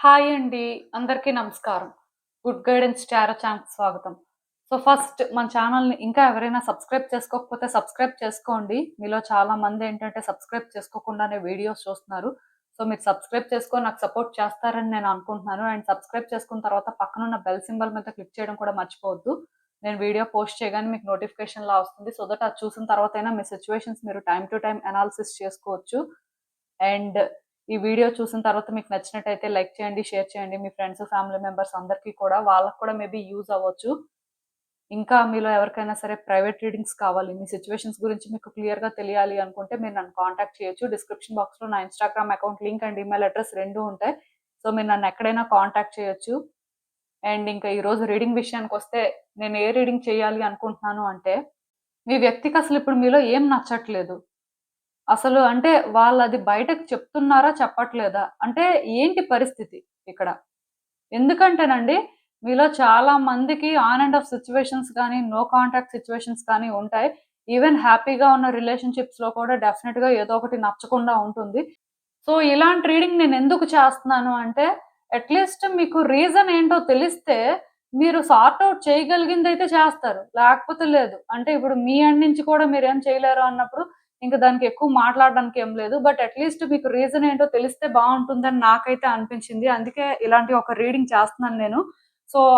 Hi అండి. అందరికీ నమస్కారం. గుడ్ గైడెన్స్ టారో ఛానల్‌కి స్వాగతం. ఫస్ట్ మన ఛానల్‌ని ఇంకా ఎవరైనా సబ్స్క్రైబ్ చేసుకోకపోతే సబ్స్క్రైబ్ చేసుకోండి. మీలో చాలా మంది ఏంటంటే సబ్స్క్రైబ్ చేసుకోకుండానే వీడియోస్ చూస్తున్నారు. మీరు సబ్స్క్రైబ్ చేసుకొని నాకు సపోర్ట్ చేస్తారని నేను అనుకుంటున్నాను. అండ్ సబ్స్క్రైబ్ చేసుకున్న తర్వాత పక్కనున్న బెల్ సింబల్ మీద క్లిక్ చేయడం కూడా మర్చిపోవద్దు. నేను వీడియో పోస్ట్ చేయగానే మీకు నోటిఫికేషన్‌లా వస్తుంది. సో దట్ అది చూసిన తర్వాతైనా మీ సిట్యుయేషన్స్ మీరు టైమ్ టు టైమ్ అనాలిసిస్ చేసుకోవచ్చు. అండ్ ఈ వీడియో చూసిన తర్వాత మీకు నచ్చినట్టయితే లైక్ చేయండి, షేర్ చేయండి. మీ ఫ్రెండ్స్, ఫ్యామిలీ మెంబర్స్ అందరికీ కూడా వాళ్ళకి కూడా మేబీ యూజ్ అవ్వచ్చు. ఇంకా మీలో ఎవరికైనా సరే ప్రైవేట్ రీడింగ్స్ కావాలి, మీ సిట్యుయేషన్స్ గురించి మీకు క్లియర్‌గా తెలియాలి అనుకుంటే మీరు నన్ను కాంటాక్ట్ చేయొచ్చు. డిస్క్రిప్షన్ బాక్స్‌లో నా Instagram account link and email address 2 ఉంటాయి. మీరు నన్ను ఎక్కడైనా కాంటాక్ట్ చేయొచ్చు. అండ్ ఇంకా ఈరోజు రీడింగ్ విషయానికొస్తే నేను ఏ రీడింగ్ చేయాలి అనుకుంటున్నాను అంటే, మీ వ్యక్తికి అసలు ఇప్పుడు మీలో ఏం నచ్చట్లేదు? అసలు అంటే వాళ్ళది బయటకు చెప్తున్నారా? చెప్పట్లేదా? అంటే ఏంటి పరిస్థితి ఇక్కడ? ఎందుకంటేనండి, మీలో చాలా మందికి ఆన్ అండ్ ఆఫ్ సిట్యుయేషన్స్ గానీ, నో కాంటాక్ట్ సిట్యుయేషన్స్ కానీ ఉంటాయి. ఈవెన్ హ్యాపీగా ఉన్న రిలేషన్‌షిప్స్‌లో కూడా డెఫినిట్‌గా ఏదో ఒకటి నచ్చకుండా ఉంటుంది. ఇలాంటి రీడింగ్ నేనెందుకు చేస్తున్నాను అంటే, అట్‌లీస్ట్ మీకు రీజన్ ఏంటో తెలిస్తే, మీరు సార్ట్ ఔట్ చేయగలిగిందైతే చేస్తారు. లేకపోతే లేదు. అంటే ఇప్పుడు మీ ఎండ్ నుంచి కూడా మీరేం చేయలేరు అన్నప్పుడు, ఇంక దానికి ఎక్కువ మాట్లాడడానికి ఏం లేదు. బట్ అట్‌లీస్ట్ మీకు రీజన్ ఏంటో తెలిస్తే బావుంటుందని నాకైతే అనిపించింది. అందుకే ఇలాంటి ఒక రీడింగ్ చేస్తున్నాను నేను.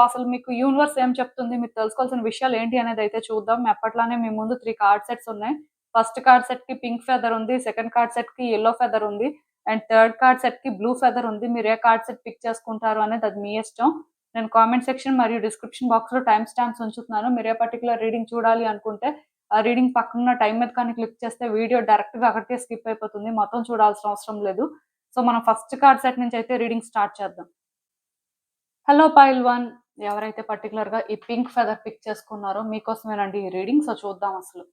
అసలు మీకు యూనివర్స్ ఏం చెప్తుంది? మీరు తెలుసుకోవాల్సిన విషయాలు ఏంటి అనేదైతే చూద్దాం. ఎప్పట్లానే మీ ముందు 3 కార్డ్ సెట్స్ ఉన్నాయి. ఫస్ట్ కార్డ్ సెట్‌కి పింక్ ఫెదర్ ఉంది. సెకండ్ కార్డ్ సెట్‌కి యెల్లో ఫెదర్ ఉంది. అండ్ థర్డ్ కార్డ్ సెట్‌కి బ్లూ ఫెదర్ ఉంది. మీరు ఏ కార్డ్ సెట్ పిక్ చేసుకుంటారు అనేది అది మీ ఇష్టం. నేను కామెంట్ సెక్షన్ మరియు డిస్క్రిప్షన్ బాక్స్‌లో టైమ్ స్టాంప్స్ ఉంచుతున్నాను. మీరు ఏ పర్టిక్యులర్ రీడింగ్ చూడాలి అనుకుంటే, ఆ రీడింగ్ పక్కనున్న టైమ్ మీద కానీ క్లిక్ చేస్తే వీడియో డైరెక్ట్‌గా అక్కడికే స్కిప్ అయిపోతుంది. మొత్తం చూడాల్సిన అవసరం లేదు. మనం ఫస్ట్ కార్డ్ సెట్ నుంచి అయితే రీడింగ్ స్టార్ట్ చేద్దాం. హలో పైల్ 1, ఎవరైతే పర్టిక్యులర్‌గా ఈ పింక్ ఫెదర్ పిక్ చేసుకున్నారో మీకోసమేనండి ఈ రీడింగ్. చూద్దాం అసలు.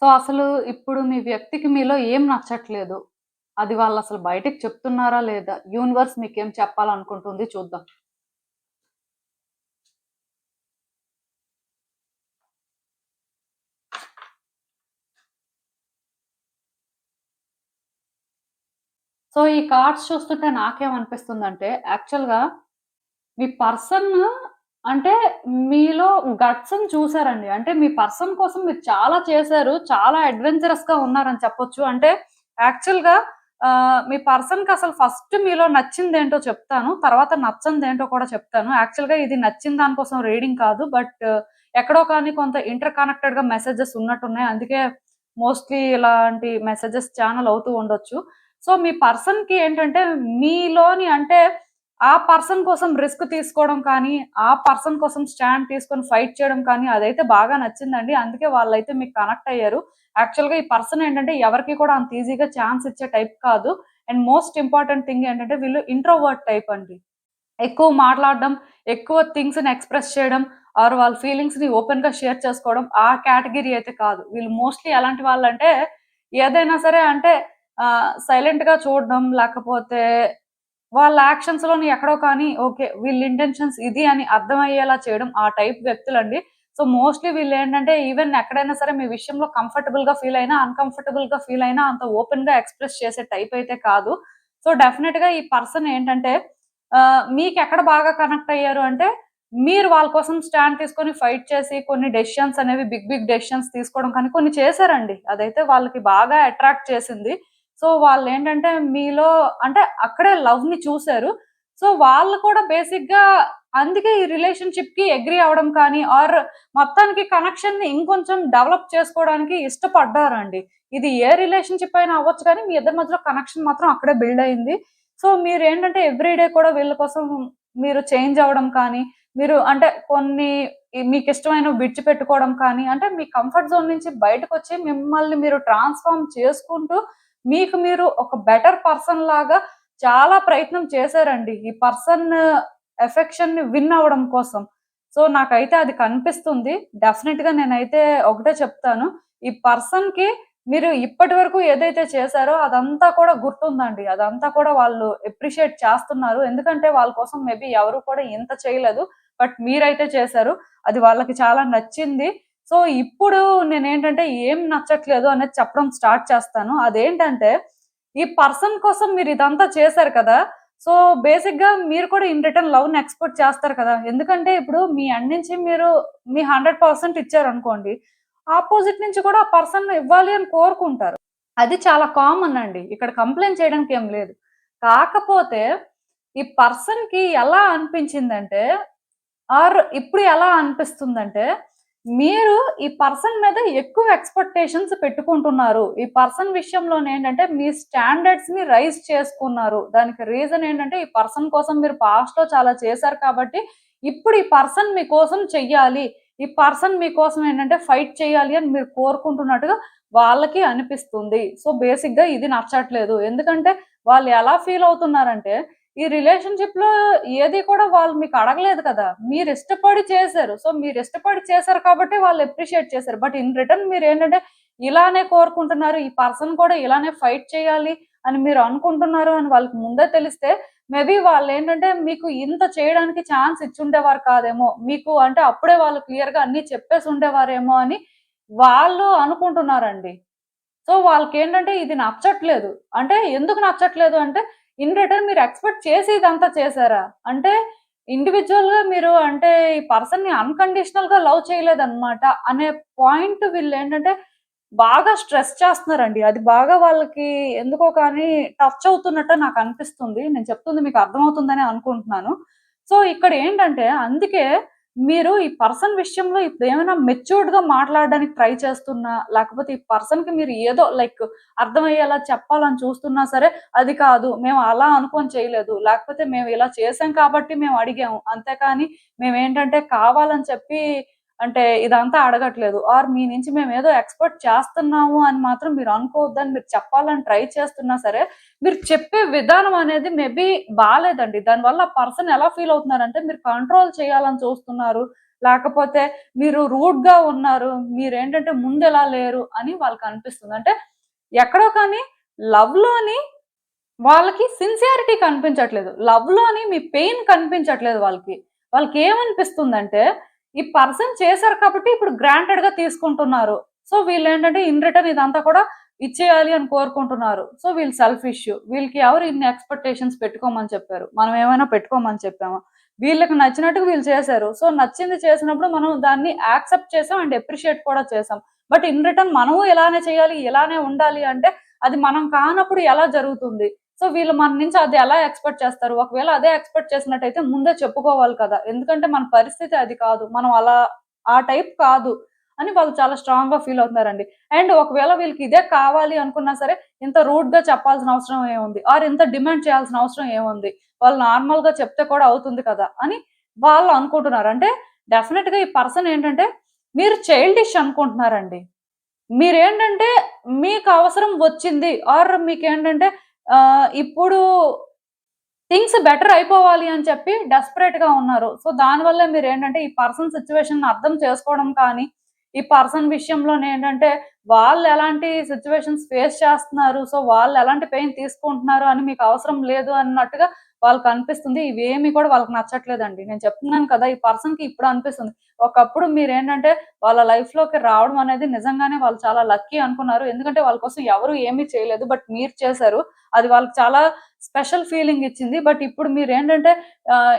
అసలు ఇప్పుడు మీ వ్యక్తికి మీలో ఏం నచ్చట్లేదు? అది వాళ్ళసలు బయటికి చెప్తున్నారా లేదా? యూనివర్స్ మీకేం చెప్పాలనుకుంటుంది చూద్దాం. ఈ కార్డ్స్ చూస్తుంటే నాకేమనిపిస్తుందంటే, యాక్చువల్‌గా మీ పర్సన్ అంటే మీలో గట్స్‌ని చూసారండి. అంటే మీ పర్సన్ కోసం మీరు చాలా చేశారు. చాలా అడ్వెంచరస్‌గా ఉన్నారని చెప్పొచ్చు. అంటే యాక్చువల్‌గా మీ పర్సన్‌కి అసలు ఫస్ట్ మీలో నచ్చిందేంటో చెప్తాను. తర్వాత నచ్చనిదేంటో కూడా చెప్తాను. యాక్చువల్‌గా ఇది నచ్చిన దాని కోసం రీడింగ్ కాదు. బట్ ఎక్కడో కానీ కొంత ఇంటర్ కనెక్టెడ్‌గా మెసేజెస్ ఉన్నట్టున్నాయి. అందుకే మోస్ట్‌లీ ఇలాంటి మెసేజెస్ ఛానెల్ అవుతూ ఉండొచ్చు. మీ పర్సన్‌కి ఏంటంటే మీలోని అంటే ఆ పర్సన్ కోసం రిస్క్ తీసుకోవడం కానీ, ఆ పర్సన్ కోసం స్టాండ్ తీసుకొని ఫైట్ చేయడం కానీ అదైతే బాగా నచ్చిందండి. అందుకే వాళ్ళైతే మీకు కనెక్ట్ అయ్యారు. యాక్చువల్‌గా ఈ పర్సన్ ఏంటంటే ఎవరికీ కూడా అంత ఈజీగా ఛాన్స్ ఇచ్చే టైప్ కాదు. అండ్ మోస్ట్ ఇంపార్టెంట్ థింగ్ ఏంటంటే వీళ్ళు ఇంట్రోవర్ట్ టైప్ అండి. ఎక్కువ మాట్లాడడం, ఎక్కువ థింగ్స్‌ని ఎక్స్‌ప్రెస్ చేయడం ఆర్ వాళ్ళ ఫీలింగ్స్‌ని ఓపెన్‌గా షేర్ చేసుకోవడం ఆ కేటగరీ అయితే కాదు. వీళ్ళు మోస్ట్‌లీ ఎలాంటి వాళ్ళంటే ఏదైనా సరే అంటే సైలెంట్‌గా చూడడం లేకపోతే వాళ్ళ యాక్షన్స్‌లోని ఎక్కడో కానీ ఓకే. వీళ్ళ ఇంటెన్షన్స్ ఇది అని అర్థమయ్యేలా చేయడం ఆ టైప్ వ్యక్తులండి. మోస్ట్‌లీ వీళ్ళేంటంటే ఈవెన్ ఎక్కడైనా సరే మీ విషయంలో కంఫర్టబుల్‌గా ఫీల్ అయినా, అన్‌కంఫర్టబుల్‌గా ఫీల్ అయినా అంత ఓపెన్‌గా ఎక్స్‌ప్రెస్ చేసే టైప్ అయితే కాదు. డెఫినిట్‌గా ఈ పర్సన్ ఏంటంటే మీకెక్కడ బాగా కనెక్ట్ అయ్యారు అంటే, మీరు వాళ్ళ కోసం స్టాండ్ తీసుకొని ఫైట్ చేసి కొన్ని డెసిషన్స్ అనేవి బిగ్ బిగ్ డెసిషన్స్ తీసుకోవడం కానీ కొన్ని చేశారండి. అదైతే వాళ్ళకి బాగా అట్రాక్ట్ చేసింది. వాళ్ళేంటంటే మీలో అంటే అక్కడే లవ్‌ని చూసారు. వాళ్ళు కూడా బేసిక్‌గా అందుకే ఈ రిలేషన్‌షిప్‌కి అగ్రీ అవ్వడం కానీ ఆర్ మొత్తానికి కనెక్షన్‌ని ఇంకొంచెం డెవలప్ చేసుకోవడానికి ఇష్టపడ్డారండి. ఇది ఏ రిలేషన్‌షిప్ అయినా అవ్వచ్చు కానీ మీ ఇద్దరి మధ్యలో కనెక్షన్ మాత్రం అక్కడే బిల్డ్ అయింది. మీరేంటంటే ఎవ్రీ డే కూడా వీళ్ళ కోసం మీరు చేంజ్ అవ్వడం కానీ, మీరు అంటే కొన్ని మీకిష్టమైనవి విడిచిపెట్టుకోవడం కానీ, అంటే మీ కంఫర్ట్ జోన్ నుంచి బయటకొచ్చి మిమ్మల్ని మీరు ట్రాన్స్‌ఫార్మ్ చేసుకుంటూ, మీకు మీరు ఒక బెటర్ పర్సన్ లాగా చాలా ప్రయత్నం చేశారండి. ఈ పర్సన్ ఎఫెక్షన్‌ని విన్ అవ్వడం కోసం. నాకైతే అది కనిపిస్తుంది. డెఫినిట్‌గా నేనైతే ఒకటే చెప్తాను. ఈ పర్సన్‌కి మీరు ఇప్పటి వరకు ఏదైతే చేశారో అదంతా కూడా గుర్తుందండి. అదంతా కూడా వాళ్ళు అప్రిషియేట్ చేస్తున్నారు. ఎందుకంటే వాళ్ళ కోసం మేబీ ఎవరు కూడా ఇంత చేయలేదు. బట్ మీరైతే చేశారు. అది వాళ్ళకి చాలా నచ్చింది. ఇప్పుడు నేనేంటంటే ఏం నచ్చట్లేదు అనేది చెప్పడం స్టార్ట్ చేస్తాను. అదేంటంటే ఈ పర్సన్ కోసం మీరు ఇదంతా చేశారు కదా! సో, బేసిక్‌గా మీరు కూడా ఇన్ రిటర్న్ లవ్‌ని ఎక్స్‌పెక్ట్ చేస్తారు కదా! ఎందుకంటే ఇప్పుడు మీ ఎండ్ నుంచి మీరు మీ 100% ఇచ్చారనుకోండి. ఆపోజిట్ నుంచి కూడా ఆ పర్సన్ ఇవ్వాలి అని కోరుకుంటారు. అది చాలా కామన్ అండి. ఇక్కడ కంప్లెయింట్ చేయడానికి ఏం లేదు. కాకపోతే ఈ పర్సన్‌కి ఎలా అనిపించిందంటే ఇప్పుడు ఎలా అనిపిస్తుందంటే, మీరు ఈ పర్సన్ మీద ఎక్కువ ఎక్స్‌పెక్టేషన్స్ పెట్టుకుంటున్నారు. ఈ పర్సన్ విషయంలోనేంటంటే, మీ స్టాండర్డ్స్‌ని రైజ్ చేసుకున్నారు. దానికి రీజన్ ఏంటంటే, ఈ పర్సన్ కోసం మీరు పాస్ట్‌లో చాలా చేశారు కాబట్టి, ఇప్పుడు ఈ పర్సన్ మీకోసం చెయ్యాలి. ఈ పర్సన్ మీకోసం ఏంటంటే, ఫైట్ చేయాలి అని మీరు కోరుకుంటున్నట్టుగా వాళ్ళకి అనిపిస్తుంది. సో, బేసిక్‌గా ఇది నచ్చట్లేదు. ఎందుకంటే, వాళ్ళు ఎలా ఫీల్ అవుతున్నారంటే ఈ రిలేషన్‌షిప్‌లో ఏది కూడా వాళ్ళు మీకు అడగలేదు కదా! మీరిష్టపడి చేశారు. సో, మీరిష్టపడి చేశారు కాబట్టి వాళ్ళు అప్రిషియేట్ చేశారు. బట్ ఇన్ రిటర్న్ మీరేంటంటే ఇలానే కోరుకుంటున్నారు. ఈ పర్సన్ కూడా ఇలానే ఫైట్ చేయాలి అని మీరు అనుకుంటున్నారు అని వాళ్ళకి ముందే తెలిస్తే మేబీ వాళ్ళేంటంటే మీకు ఇంత చేయడానికి ఛాన్స్ ఇచ్చుండేవారు కాదేమో! మీకు అంటే అప్పుడే వాళ్ళు క్లియర్‌గా అన్నీ చెప్పేసి ఉండేవారేమో అని వాళ్ళు అనుకుంటున్నారండి. సో, వాళ్ళకేంటంటే ఇది నచ్చట్లేదు. అంటే ఎందుకు నచ్చట్లేదు అంటే, ఇన్ రిటర్న్ మీరు ఎక్స్‌పెక్ట్ చేసి ఇదంతా చేసారా? అంటే ఇండివిడ్యుయల్‌గా మీరు అంటే ఈ పర్సన్‌ని అన్‌కండిషనల్‌గా లవ్ చేయలేదన్నమాట అనే పాయింట్ వీళ్ళేంటంటే బాగా స్ట్రెస్ చేస్తున్నారండి. అది బాగా వాళ్ళకి ఎందుకో కానీ టచ్ అవుతున్నట్టు నాకనిపిస్తుంది. నేను చెప్తుంది మీకు అర్థమవుతుందనే అనుకుంటున్నాను. సో, ఇక్కడేంటంటే అందుకే మీరు ఈ పర్సన్ విషయంలో ఇప్పుడేమైనా మెచ్యూర్డ్‌గా మాట్లాడడానికి ట్రై చేస్తున్నా, లేకపోతే ఈ పర్సన్‌కి మీరు ఏదో లైక్ అర్థమయ్యేలా చెప్పాలని చూస్తున్నా సరే, అది కాదు. మేము అలా అనుకోని చేయలేదు. లేకపోతే మేము ఇలా చేసాం కాబట్టి మేము అడిగాము. అంతేకాని మేమేంటంటే కావాలని చెప్పి అంటే ఇదంతా అడగట్లేదు. మీ నుంచి మేమేదో ఎక్స్‌పెక్ట్ చేస్తున్నాము అని మాత్రం మీరు అనుకోవద్దని మీరు చెప్పాలని ట్రై చేస్తున్నా సరే, మీరు చెప్పే విధానం అనేది మేబీ బాలేదండి. దానివల్ల ఆ పర్సన్ ఎలా ఫీల్ అవుతున్నారంటే మీరు కంట్రోల్ చేయాలని చూస్తున్నారు. లేకపోతే మీరు రూడ్‌గా ఉన్నారు. మీరేంటంటే ముందెలా లేరు అని వాళ్ళకనిపిస్తుంది. అంటే ఎక్కడో కానీ లవ్‌లోని వాళ్ళకి సిన్సియారిటీ కనిపించట్లేదు. లవ్‌లోని మీ పెయిన్ కనిపించట్లేదు వాళ్ళకి. వాళ్ళకేమనిపిస్తుందంటే, ఈ పర్సన్ చేశారు కాబట్టి ఇప్పుడు గ్రాంటెడ్‌గా తీసుకుంటున్నారు. సో, వీళ్ళేంటంటే ఇన్ రిటర్న్ ఇదంతా కూడా ఇచ్చేయాలి అని కోరుకుంటున్నారు. సో, వీళ్ళు సెల్ఫిష్. వీళ్ళకి ఎవరు ఇన్ని ఎక్స్‌పెక్టేషన్స్ పెట్టుకోమని చెప్పారు? మనం ఏమైనా పెట్టుకోమని చెప్పామా? వీళ్ళకి నచ్చినట్టుగా వీళ్ళు చేశారు. సో, నచ్చింది చేసినప్పుడు మనం దాన్ని యాక్సెప్ట్ చేసాం అండ్ అప్రిషియేట్ కూడా చేసాం. బట్ ఇన్ రిటర్న్ మనము ఇలానే చేయాలి, ఇలానే ఉండాలి అంటే అది మనం కానప్పుడు ఎలా జరుగుతుంది? సో, వీళ్ళు మన నుంచి అది ఎలా ఎక్స్‌పెక్ట్ చేస్తారు? ఒకవేళ అదే ఎక్స్‌పెక్ట్ చేసినట్టయితే ముందే చెప్పుకోవాలి కదా! ఎందుకంటే మన పరిస్థితి అది కాదు. మనం అలా ఆ టైప్ కాదు అని వాళ్ళు చాలా స్ట్రాంగ్‌గా ఫీల్ అవుతున్నారండి. అండ్ ఒకవేళ వీళ్ళకి ఇదే కావాలి అనుకున్నా సరే, ఇంత రూడ్‌గా చెప్పాల్సిన అవసరం ఏముంది? ఇంత డిమాండ్ చేయాల్సిన అవసరం ఏముంది? వాళ్ళు నార్మల్‌గా చెప్తే కూడా అవుతుంది కదా! అని వాళ్ళు అనుకుంటున్నారు. అంటే డెఫినిట్‌గా ఈ పర్సన్ ఏంటంటే మీరు చైల్డిష్ అనుకుంటున్నారండి. మీరేంటంటే మీకు అవసరం వచ్చింది మీకేంటంటే ఇప్పుడు థింగ్స్ బెటర్ అయిపోవాలి అని చెప్పి డెస్పరేట్‌గా ఉన్నారు. సో, దానివల్లే మీరేంటంటే ఈ పర్సన్ సిట్యుయేషన్‌ని అర్థం చేసుకోవడం కానీ, ఈ పర్సన్ విషయంలోనేంటంటే వాళ్ళెలాంటి సిట్యుయేషన్స్ ఫేస్ చేస్తున్నారు. సో, వాళ్ళెలాంటి పెయిన్ తీసుకుంటున్నారు అని మీకు అవసరం లేదు అన్నట్టుగా వాళ్ళకనిపిస్తుంది. ఇవేమి కూడా వాళ్ళకి నచ్చట్లేదండి. నేను చెప్తున్నాను కదా! ఈ పర్సన్‌కి ఇప్పుడు అనిపిస్తుంది. ఒకప్పుడు మీరేంటంటే వాళ్ళ లైఫ్‌లోకి రావడం అనేది నిజంగానే వాళ్ళు చాలా లక్కీ అనుకున్నారు. ఎందుకంటే వాళ్ళ కోసం ఎవరు ఏమీ చేయలేదు. బట్ మీరు చేశారు. అది వాళ్ళకి చాలా స్పెషల్ ఫీలింగ్ ఇచ్చింది. బట్ ఇప్పుడు మీరేంటంటే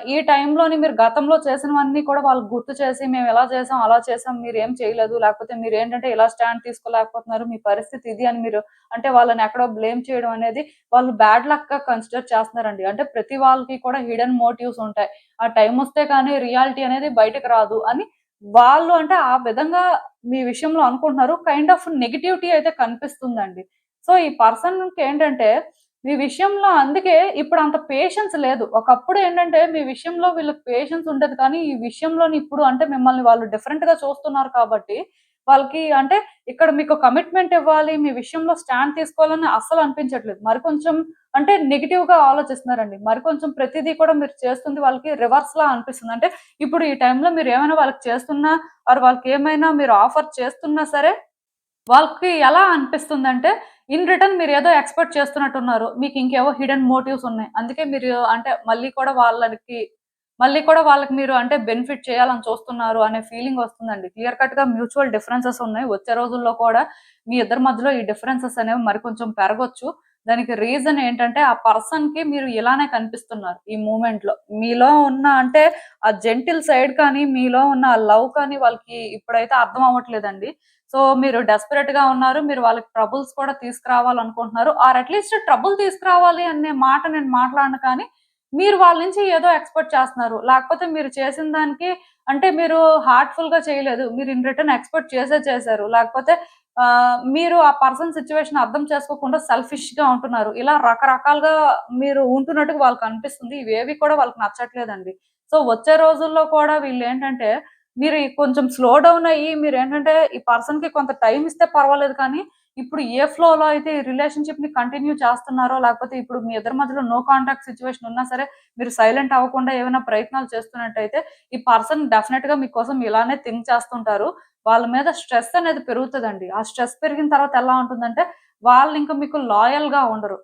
ఈ టైంలోని మీరు గతంలో చేసినవన్నీ కూడా వాళ్ళకి గుర్తు చేసి మేము ఇలా చేసాం, అలా చేసాం, మీరేం చేయలేదు. లేకపోతే మీరేంటంటే ఇలా స్టాండ్ తీసుకోలేకపోతున్నారు. మీ పరిస్థితి ఇది అని మీరు అంటే వాళ్ళని ఎక్కడో బ్లేమ్ చేయడం అనేది వాళ్ళు బ్యాడ్ లక్‌గా కన్సిడర్ చేస్తున్నారండి. అంటే ప్రతి వాళ్ళకి కూడా హిడెన్ మోటివ్స్ ఉంటాయి. ఆ టైమొస్తే కానీ రియాలిటీ అనేది బయటకి రాదు అని వాళ్ళు అంటే ఆ విధంగా మీ విషయంలో అనుకుంటున్నారు. కైండ్ ఆఫ్ నెగటివిటీ అయితే కనిపిస్తుందండి. సో, ఈ పర్సన్‌కేంటంటే మీ విషయంలో అందుకే ఇప్పుడంత పేషెన్స్ లేదు. ఒకప్పుడు ఏంటంటే మీ విషయంలో వీళ్ళకి పేషెన్స్ ఉండేది కానీ, ఈ విషయంలోని ఇప్పుడు అంటే మిమ్మల్ని వాళ్ళు డిఫరెంట్‌గా చూస్తున్నారు కాబట్టి, వాళ్ళకి అంటే ఇక్కడ మీకు కమిట్మెంట్ ఇవ్వాలి, మీ విషయంలో స్టాండ్ తీసుకోవాలని అస్సలు అనిపించట్లేదు. మరి కొంచెం అంటే నెగెటివ్‌గా ఆలోచిస్తున్నారండి. మరి కొంచెం ప్రతిదీ కూడా మీరు చేస్తుంది వాళ్ళకి రివర్స్‌లా అనిపిస్తుంది. అంటే ఇప్పుడు ఈ టైంలో మీరేమైనా వాళ్ళకి చేస్తున్నా వాళ్ళకేమైనా మీరు ఆఫర్ చేస్తున్నా సరే వాళ్ళకి ఎలా అనిపిస్తుందంటే, ఇన్ రిటర్న్ మీరేదో ఎక్స్‌పెక్ట్ చేస్తున్నట్టున్నారు. మీకింకేవో హిడెన్ మోటివ్స్ ఉన్నాయి. అందుకే మీరు అంటే మళ్ళీ కూడా వాళ్ళకి మీరు అంటే బెనిఫిట్ చేయాలని చూస్తున్నారు అనే ఫీలింగ్ వస్తుందండి. క్లియర్ కట్‌గా మ్యూచువల్ డిఫరెన్సెస్ ఉన్నాయి. వచ్చే రోజుల్లో కూడా మీ ఇద్దరి మధ్యలో ఈ డిఫరెన్సెస్ అనేవి మరి కొంచెం పెరగొచ్చు. దానికి రీజన్ ఏంటంటే ఆ పర్సన్‌కి మీరు ఇలానే కనిపిస్తున్నారు ఈ మూమెంట్‌లో. మీలో ఉన్న అంటే ఆ జెంటిల్ సైడ్ కానీ, మీలో ఉన్న ఆ లవ్ కానీ వాళ్ళకి ఇప్పుడైతే అర్థం అవ్వట్లేదండి. సో, మీరు డెస్పరేట్‌గా ఉన్నారు. మీరు వాళ్ళకి ట్రబుల్స్ కూడా తీసుకురావాలనుకుంటున్నారు. ఆర్ అట్‌లీస్ట్ ట్రబుల్ తీసుకురావాలి అనే మాట నేను మాట్లాడను కానీ, మీరు వాళ్ళ నుంచి ఏదో ఎక్స్‌పెక్ట్ చేస్తున్నారు. లేకపోతే మీరు చేసిన దానికి అంటే మీరు హార్ట్‌ఫుల్‌గా చేయలేదు. మీరు ఇన్ రిటర్న్ ఎక్స్‌పెక్ట్ చేసారు. లేకపోతే మీరు ఆ పర్సన్ సిట్యుయేషన్ అర్థం చేసుకోకుండా సెల్ఫిష్‌గా ఉంటున్నారు. ఇలా రకరకాలుగా మీరు ఉంటున్నట్టుగా వాళ్ళకనిపిస్తుంది. ఇవేవి కూడా వాళ్ళకి నచ్చట్లేదండి. సో, వచ్చే రోజుల్లో కూడా వీళ్ళేంటంటే, మీరు కొంచెం స్లో డౌన్ అయ్యి మీరేంటంటే, ఈ పర్సన్‌కి కొంత టైమ్ ఇస్తే పర్వాలేదు కానీ, ఇప్పుడు ఏ ఫ్లోలో అయితే ఈ రిలేషన్‌షిప్‌ని కంటిన్యూ చేస్తున్నారో, లేకపోతే ఇప్పుడు మీ ఇద్దరి మధ్యలో నో కాంటాక్ట్ సిట్యుయేషన్ ఉన్నా సరే, మీరు సైలెంట్ అవ్వకుండా ఏమైనా ప్రయత్నాలు చేస్తున్నట్టయితే, ఈ పర్సన్ డెఫినెట్‌గా మీకోసం ఇలానే థింక్ చేస్తుంటారు. వాళ్ళ మీద స్ట్రెస్ అనేది పెరుగుతదండి. ఆ స్ట్రెస్ పెరిగిన తర్వాత ఎలా ఉంటుందంటే, వాళ్ళింక మీకు లాయల్‌గా ఉండరు.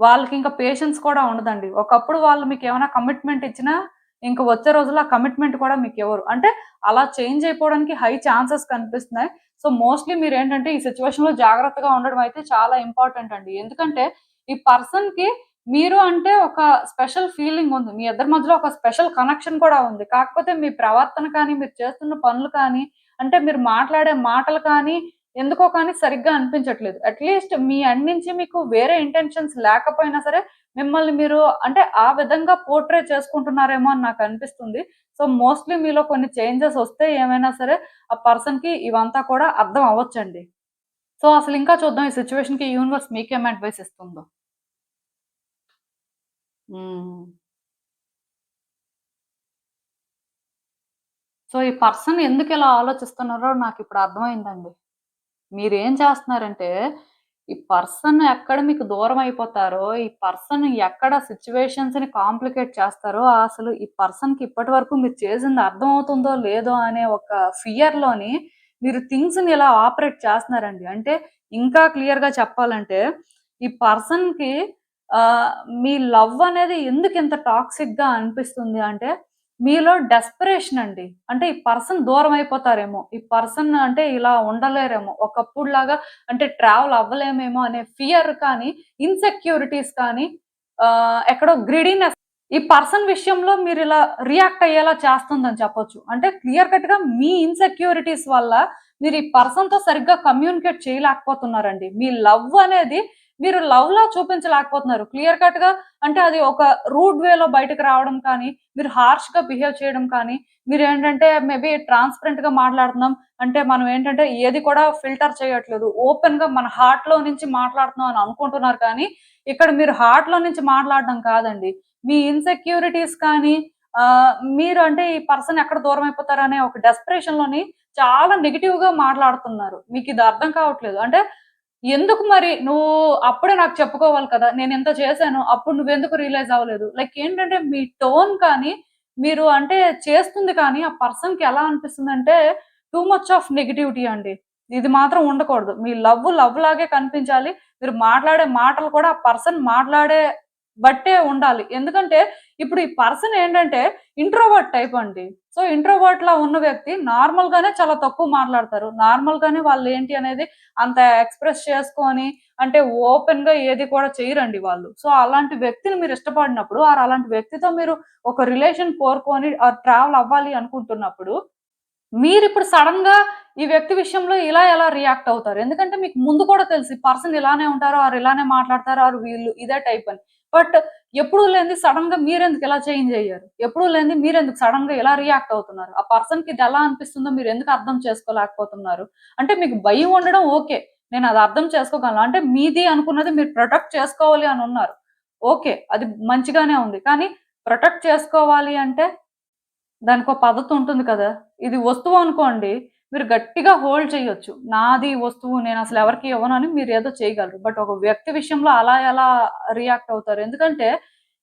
వాళ్ళకింక పేషెన్స్ కూడా ఉండదండి. ఒకప్పుడు వాళ్ళు మీకేమైనా కమిట్మెంట్ ఇచ్చినా, ఇంక వచ్చే రోజుల్లో ఆ కమిట్మెంట్ కూడా మీకివ్వరు. అంటే అలా చేంజ్ అయిపోవడానికి హై ఛాన్సెస్ కనిపిస్తున్నాయి. సో, మోస్ట్‌లీ మీరేంటంటే ఈ సిట్యుయేషన్‌లో జాగ్రత్తగా ఉండడం అయితే చాలా ఇంపార్టెంట్ అండి. ఎందుకంటే ఈ పర్సన్‌కి మీరు అంటే ఒక స్పెషల్ ఫీలింగ్ ఉంది. మీ ఇద్దరి మధ్యలో ఒక స్పెషల్ కనెక్షన్ కూడా ఉంది. కాకపోతే మీ ప్రవర్తన కానీ, మీరు చేస్తున్న పనులు కానీ, అంటే మీరు మాట్లాడే మాటలు కానీ ఎందుకో కానీ సరిగ్గా అనిపించట్లేదు. అట్‌లీస్ట్ మీ ఎండ్ నుంచి మీకు వేరే ఇంటెన్షన్స్ లేకపోయినా సరే, మిమ్మల్ని మీరు అంటే ఆ విధంగా పోర్ట్రే చేసుకుంటున్నారేమో అని నాకనిపిస్తుంది. సో, మోస్ట్‌లీ మీలో కొన్ని చేంజెస్ వస్తే ఏమైనా సరే, ఆ పర్సన్‌కి ఇవంతా కూడా అర్థం అవ్వచ్చండి. సో, అసలింకా చూద్దాం ఈ సిట్యుయేషన్‌కి యూనివర్స్ మీకేం అడ్వైస్ ఇస్తుందో. హ్మ్. సో, ఈ పర్సన్ ఎందుకిలా ఆలోచిస్తున్నారో నాకిప్పుడు అర్థమైందండి. మీరేం చేస్తున్నారంటే, ఈ పర్సన్ ఎక్కడ మీకు దూరమైపోతారో, ఈ పర్సన్ ఎక్కడ సిట్యుయేషన్స్‌ని కాంప్లికేట్ చేస్తారో, అసలు ఈ పర్సన్‌కి ఇప్పటి వరకు మీరు చేసింది అర్థమవుతుందో లేదో అనే ఒక ఫియర్‌లోని మీరు థింగ్స్‌ని ఇలా ఆపరేట్ చేస్తున్నారండి. అంటే ఇంకా క్లియర్‌గా చెప్పాలంటే, ఈ పర్సన్‌కి ఆహ్, మీ లవ్ అనేది ఎందుకింత టాక్సిక్‌గా అనిపిస్తుంది అంటే మీలో డెస్పరేషన్ అండి. అంటే ఈ పర్సన్ దూరమైపోతారేమో, ఈ పర్సన్ అంటే ఇలా ఉండలేరేమో, ఒకప్పుడులాగా అంటే ట్రావెల్ అవ్వలేమేమో అనే ఫియర్ కానీ, ఇన్‌సెక్యూరిటీస్ కానీ ఎక్కడో గ్రిడీనెస్ ఈ పర్సన్ విషయంలో మీరిలా రియాక్ట్ అయ్యేలా చేస్తుందని చెప్పొచ్చు. అంటే క్లియర్ కట్‌గా మీ ఇన్‌సెక్యూరిటీస్ వల్ల మీరు ఈ పర్సన్‌తో సరిగ్గా కమ్యూనికేట్ చేయలేకపోతున్నారండి. మీ లవ్ అనేది మీరు లవ్‌లా చూపించలేకపోతున్నారు. క్లియర్ కట్‌గా అంటే అది ఒక రూడ్ వేలో బయటకి రావడం కానీ, మీరు హార్ష్‌గా బిహేవ్ చేయడం కానీ, మీరేంటంటే మేబీ ట్రాన్స్‌పరెంట్‌గా మాట్లాడుతున్నాం. అంటే మనం ఏంటంటే ఏది కూడా ఫిల్టర్ చేయట్లేదు. ఓపెన్‌గా మన హార్ట్‌లో నుంచి మాట్లాడుతున్నాం అని అనుకుంటున్నారు కానీ, ఇక్కడ మీరు హార్ట్‌లో నుంచి మాట్లాడడం కాదండి. మీ ఇన్‌సెక్యూరిటీస్ కానీ మీరు అంటే ఈ పర్సన్ ఎక్కడ దూరం అయిపోతారనే ఒక డెస్పరేషన్‌లోని చాలా నెగెటివ్‌గా మాట్లాడుతున్నారు. మీకిది అర్థం కావట్లేదు. అంటే ఎందుకు మరి నువ్వు అప్పుడే నాకు చెప్పుకోవాలి కదా! నేనింత చేశాను. అప్పుడు నువ్వెందుకు రియలైజ్ అవ్వలేదు? లైక్ ఏంటంటే మీ టోన్ కానీ, మీరు అంటే చేస్తుంది కానీ ఆ పర్సన్‌కి ఎలా అనిపిస్తుందంటే టూ మచ్ ఆఫ్ నెగటివిటీ అండి. ఇది మాత్రం ఉండకూడదు. మీ లవ్ లాగే కనిపించాలి. మీరు మాట్లాడే మాటలు కూడా ఆ పర్సన్ మాట్లాడే బట్టే ఉండాలి. ఎందుకంటే ఇప్పుడు ఈ పర్సన్ ఏంటంటే ఇంట్రోవర్ట్ టైప్ అండి. సో, ఇంట్రోవర్ట్‌లా ఉన్న వ్యక్తి నార్మల్‌గానే చాలా తక్కువ మాట్లాడతారు. నార్మల్‌గానే వాళ్ళేంటి అనేది అంత ఎక్స్‌ప్రెస్ చేసుకొని అంటే ఓపెన్‌గా ఏది కూడా చెయ్యరండి వాళ్ళు. సో, అలాంటి వ్యక్తిని మీరు ఇష్టపడినప్పుడు అలాంటి వ్యక్తితో మీరు ఒక రిలేషన్ కోరుకొని ట్రావెల్ అవ్వాలి అనుకుంటున్నప్పుడు మీరిప్పుడు సడెన్‌గా ఈ వ్యక్తి విషయంలో ఇలా ఎలా రియాక్ట్ అవుతారు? ఎందుకంటే మీకు ముందు కూడా తెలుసు. ఈ పర్సన్ ఇలానే ఉంటారు, ఆర్ ఇలానే మాట్లాడతారు, ఆర్ వీళ్ళు ఇదే టైప్ అని. బట్ ఎప్పుడూ లేనిది సడెన్‌గా మీరెందుకు ఇలా చేంజ్ అయ్యారు? ఎప్పుడూ లేనిది మీరెందుకు సడెన్‌గా ఇలా రియాక్ట్ అవుతున్నారు? ఆ పర్సన్‌కి ఇది ఎలా అనిపిస్తుందో మీరెందుకు అర్థం చేసుకోలేకపోతున్నారు? అంటే మీకు భయం ఉండడం ఓకే. నేనది అర్థం చేసుకోగలను. అంటే మీది అనుకున్నది మీరు ప్రొటెక్ట్ చేసుకోవాలి అనున్నారు. ఓకే. అది మంచిగానే ఉంది. కానీ ప్రొటెక్ట్ చేసుకోవాలి అంటే దానికో పద్ధతుంటుంది కదా! ఇది వస్తువనుకోండి, మీరు గట్టిగా హోల్డ్ చేయొచ్చు. నాది ఈ వస్తువు నేనసలు ఎవరికీ ఇవ్వనని మీరేదో చేయగలరు. బట్ ఒక వ్యక్తి విషయంలో అలా ఎలా రియాక్ట్ అవుతారు? ఎందుకంటే,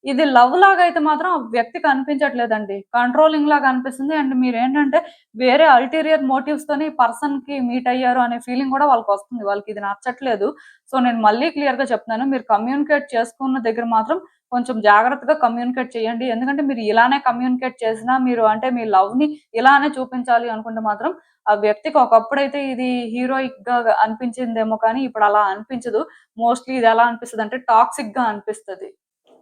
ఇది లవ్ లాగా అయితే మాత్రం ఆ వ్యక్తికి అనిపించట్లేదండి. కంట్రోలింగ్ లాగా అనిపిస్తుంది. అండ్ మీరేంటంటే, వేరే అల్టీరియర్ మోటివ్స్‌తోని పర్సన్‌కి మీట్ అయ్యారు అనే ఫీలింగ్ కూడా వాళ్ళకొస్తుంది. వాళ్ళకిది నచ్చట్లేదు. సో, నేను మళ్ళీ క్లియర్‌గా చెప్తున్నాను. మీరు కమ్యూనికేట్ చేసుకున్న దగ్గర మాత్రం కొంచెం జాగ్రత్తగా కమ్యూనికేట్ చేయండి. ఎందుకంటే మీరు ఇలానే కమ్యూనికేట్ చేసినా మీరు అంటే మీ లవ్‌ని ఇలానే చూపించాలి అనుకుంటే మాత్రం ఆ వ్యక్తికి ఒకప్పుడైతే ఇది హీరోయిక్‌గా అనిపించిందేమో కానీ ఇప్పుడు అలా అనిపించదు. మోస్ట్‌లీ ఇది ఎలా అనిపిస్తదంటే టాక్సిక్‌గా అనిపిస్తది.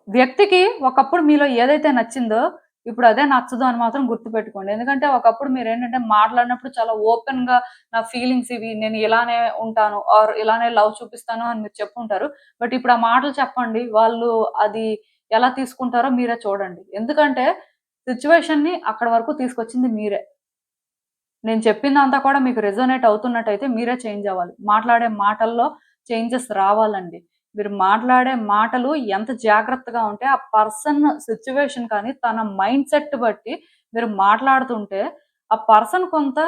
వ్యక్తికి ఒకప్పుడు మీలో ఏదైతే నచ్చిందో, ఇప్పుడు అదే నచ్చదు అని మాత్రం గుర్తుపెట్టుకోండి. ఎందుకంటే ఒకప్పుడు మీరేంటంటే మాట్లాడినప్పుడు చాలా ఓపెన్‌గా నా ఫీలింగ్స్ ఇవి, నేను ఇలానే ఉంటాను ఆర్ ఇలానే లవ్ చూపిస్తాను అని మీరు చెప్పుంటారు. బట్ ఇప్పుడు ఆ మాటలు చెప్పండి. వాళ్ళు అది ఎలా తీసుకుంటారో మీరే చూడండి. ఎందుకంటే సిట్యుయేషన్‌ని అక్కడి వరకు తీసుకొచ్చింది మీరే. నేను చెప్పిందంతా కూడా మీకు రెజొనేట్ అవుతున్నట్టయితే మీరే చేంజ్ అవ్వాలి. మాట్లాడే మాటల్లో చేంజెస్ రావాలండి. మీరు మాట్లాడే మాటలు ఎంత జాగ్రత్తగా ఉంటే ఆ పర్సన్ సిట్యుయేషన్ కానీ, తన మైండ్ సెట్ బట్టి మీరు మాట్లాడుతుంటే, ఆ పర్సన్ కొంత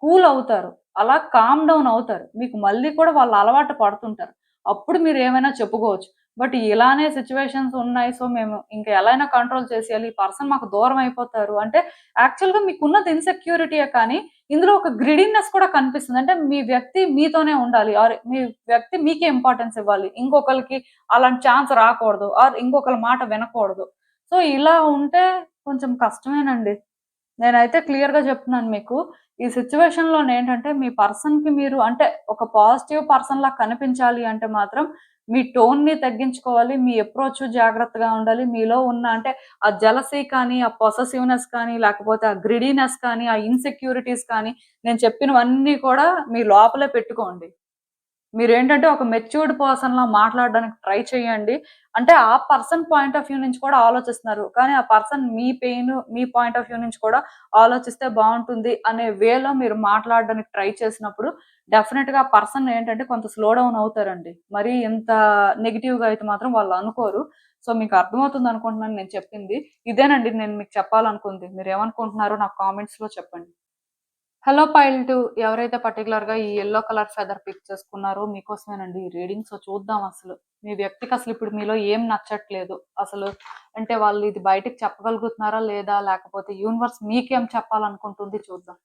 కూల్ అవుతారు. అలా కామ్ డౌన్ అవుతారు. మీకు మళ్ళీ కూడా వాళ్ళు అలవాటు పడుతుంటారు. అప్పుడు మీరేమైనా చెప్పుకోవచ్చు. బట్ ఇలానే సిట్యుయేషన్స్ ఉన్నాయి. సో, మేము ఇంక ఎలా అయినా కంట్రోల్ చేసేయాలి. ఈ పర్సన్ మాకు దూరం అయిపోతారు అంటే యాక్చువల్‌గా మీకున్నది ఇన్‌సెక్యూరిటీయే కానీ ఇందులో ఒక గ్రిడీనెస్ కూడా కనిపిస్తుంది. అంటే మీ వ్యక్తి మీతోనే ఉండాలి. ఆర్ మీ వ్యక్తి మీకే ఇంపార్టెన్స్ ఇవ్వాలి. ఇంకొకళ్ళకి అలాంటి ఛాన్స్ రాకూడదు. ఆర్ ఇంకొకళ్ళ మాట వినకూడదు. సో, ఇలా ఉంటే కొంచెం కష్టమేనండి. నేనైతే క్లియర్‌గా చెప్తున్నాను మీకు. ఈ సిట్యుయేషన్‌లోనేంటంటే మీ పర్సన్‌కి మీరు అంటే ఒక పాజిటివ్ పర్సన్‌లా కనిపించాలి అంటే మాత్రం మీ టోన్‌ని తగ్గించుకోవాలి. మీ అప్రోచ్ జాగ్రత్తగా ఉండాలి. మీలో ఉన్న అంటే ఆ జెలసీ కానీ, ఆ పొసెసివ్‌నెస్ కానీ, లేకపోతే ఆ గ్రిడీనెస్ కానీ, ఆ ఇన్‌సెక్యూరిటీస్ కానీ నేను చెప్పినవన్నీ కూడా మీ లోపలే పెట్టుకోండి. మీరేంటంటే ఒక మెచ్యూర్డ్ పర్సన్‌లా మాట్లాడడానికి ట్రై చేయండి. అంటే ఆ పర్సన్ పాయింట్ ఆఫ్ వ్యూ నుంచి కూడా ఆలోచిస్తున్నారు. కానీ ఆ person me pain, me point of view నుంచి కూడా ఆలోచిస్తే బావుంటుంది అనే వేలో మీరు మాట్లాడడానికి ట్రై చేసినప్పుడు డెఫినిట్‌గా ఆ పర్సన్ ఏంటంటే కొంత స్లో డౌన్ అవుతారండి. మరీ ఇంత నెగెటివ్‌గా అయితే మాత్రం వాళ్ళు అనుకోరు. సో, మీకు అర్థమవుతుందనుకుంటున్నాను నేను చెప్పింది. ఇదేనండి నేను మీకు చెప్పాలనుకుంది. మీరేమనుకుంటున్నారో నాకు కామెంట్స్‌లో చెప్పండి. హలో పైల్ 2 ఎవరైతే పర్టిక్యులర్‌గా ఈ యెల్లో కలర్ ఫెదర్ పిక్ చేసుకున్నారో మీకోసమేనండి ఈ రీడింగ్. సో చూద్దాం అసలు. మీ వ్యక్తికి అసలు ఇప్పుడు మీలో ఏం నచ్చట్లేదు. అసలు అంటే వాళ్ళు ఇది బయటికి చెప్పగలుగుతున్నారా లేదా? లేకపోతే యూనివర్స్ మీకేం చెప్పాలనుకుంటుంది చూద్దాం.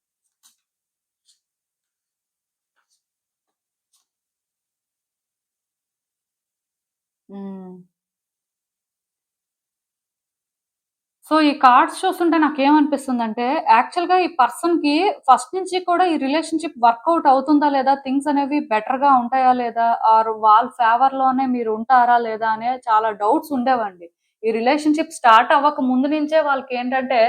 హ్మ్. సో, ఈ కార్డ్స్ చూస్తుంటే నాకేమనిపిస్తుందంటే, యాక్చువల్‌గా ఈ పర్సన్‌కి ఫస్ట్ నుంచి కూడా ఈ రిలేషన్‌షిప్ వర్కౌట్ అవుతుందా లేదా? థింగ్స్ అనేవి బెటర్‌గా ఉంటాయా లేదా? ఆర్ వాళ్ళ ఫేవర్‌లోనే మీరు ఉంటారా లేదా? అనే చాలా డౌట్స్ ఉండేవండి. ఈ రిలేషన్‌షిప్ స్టార్ట్ అవ్వక ముందు నుంచే వాళ్ళకేంటంటే,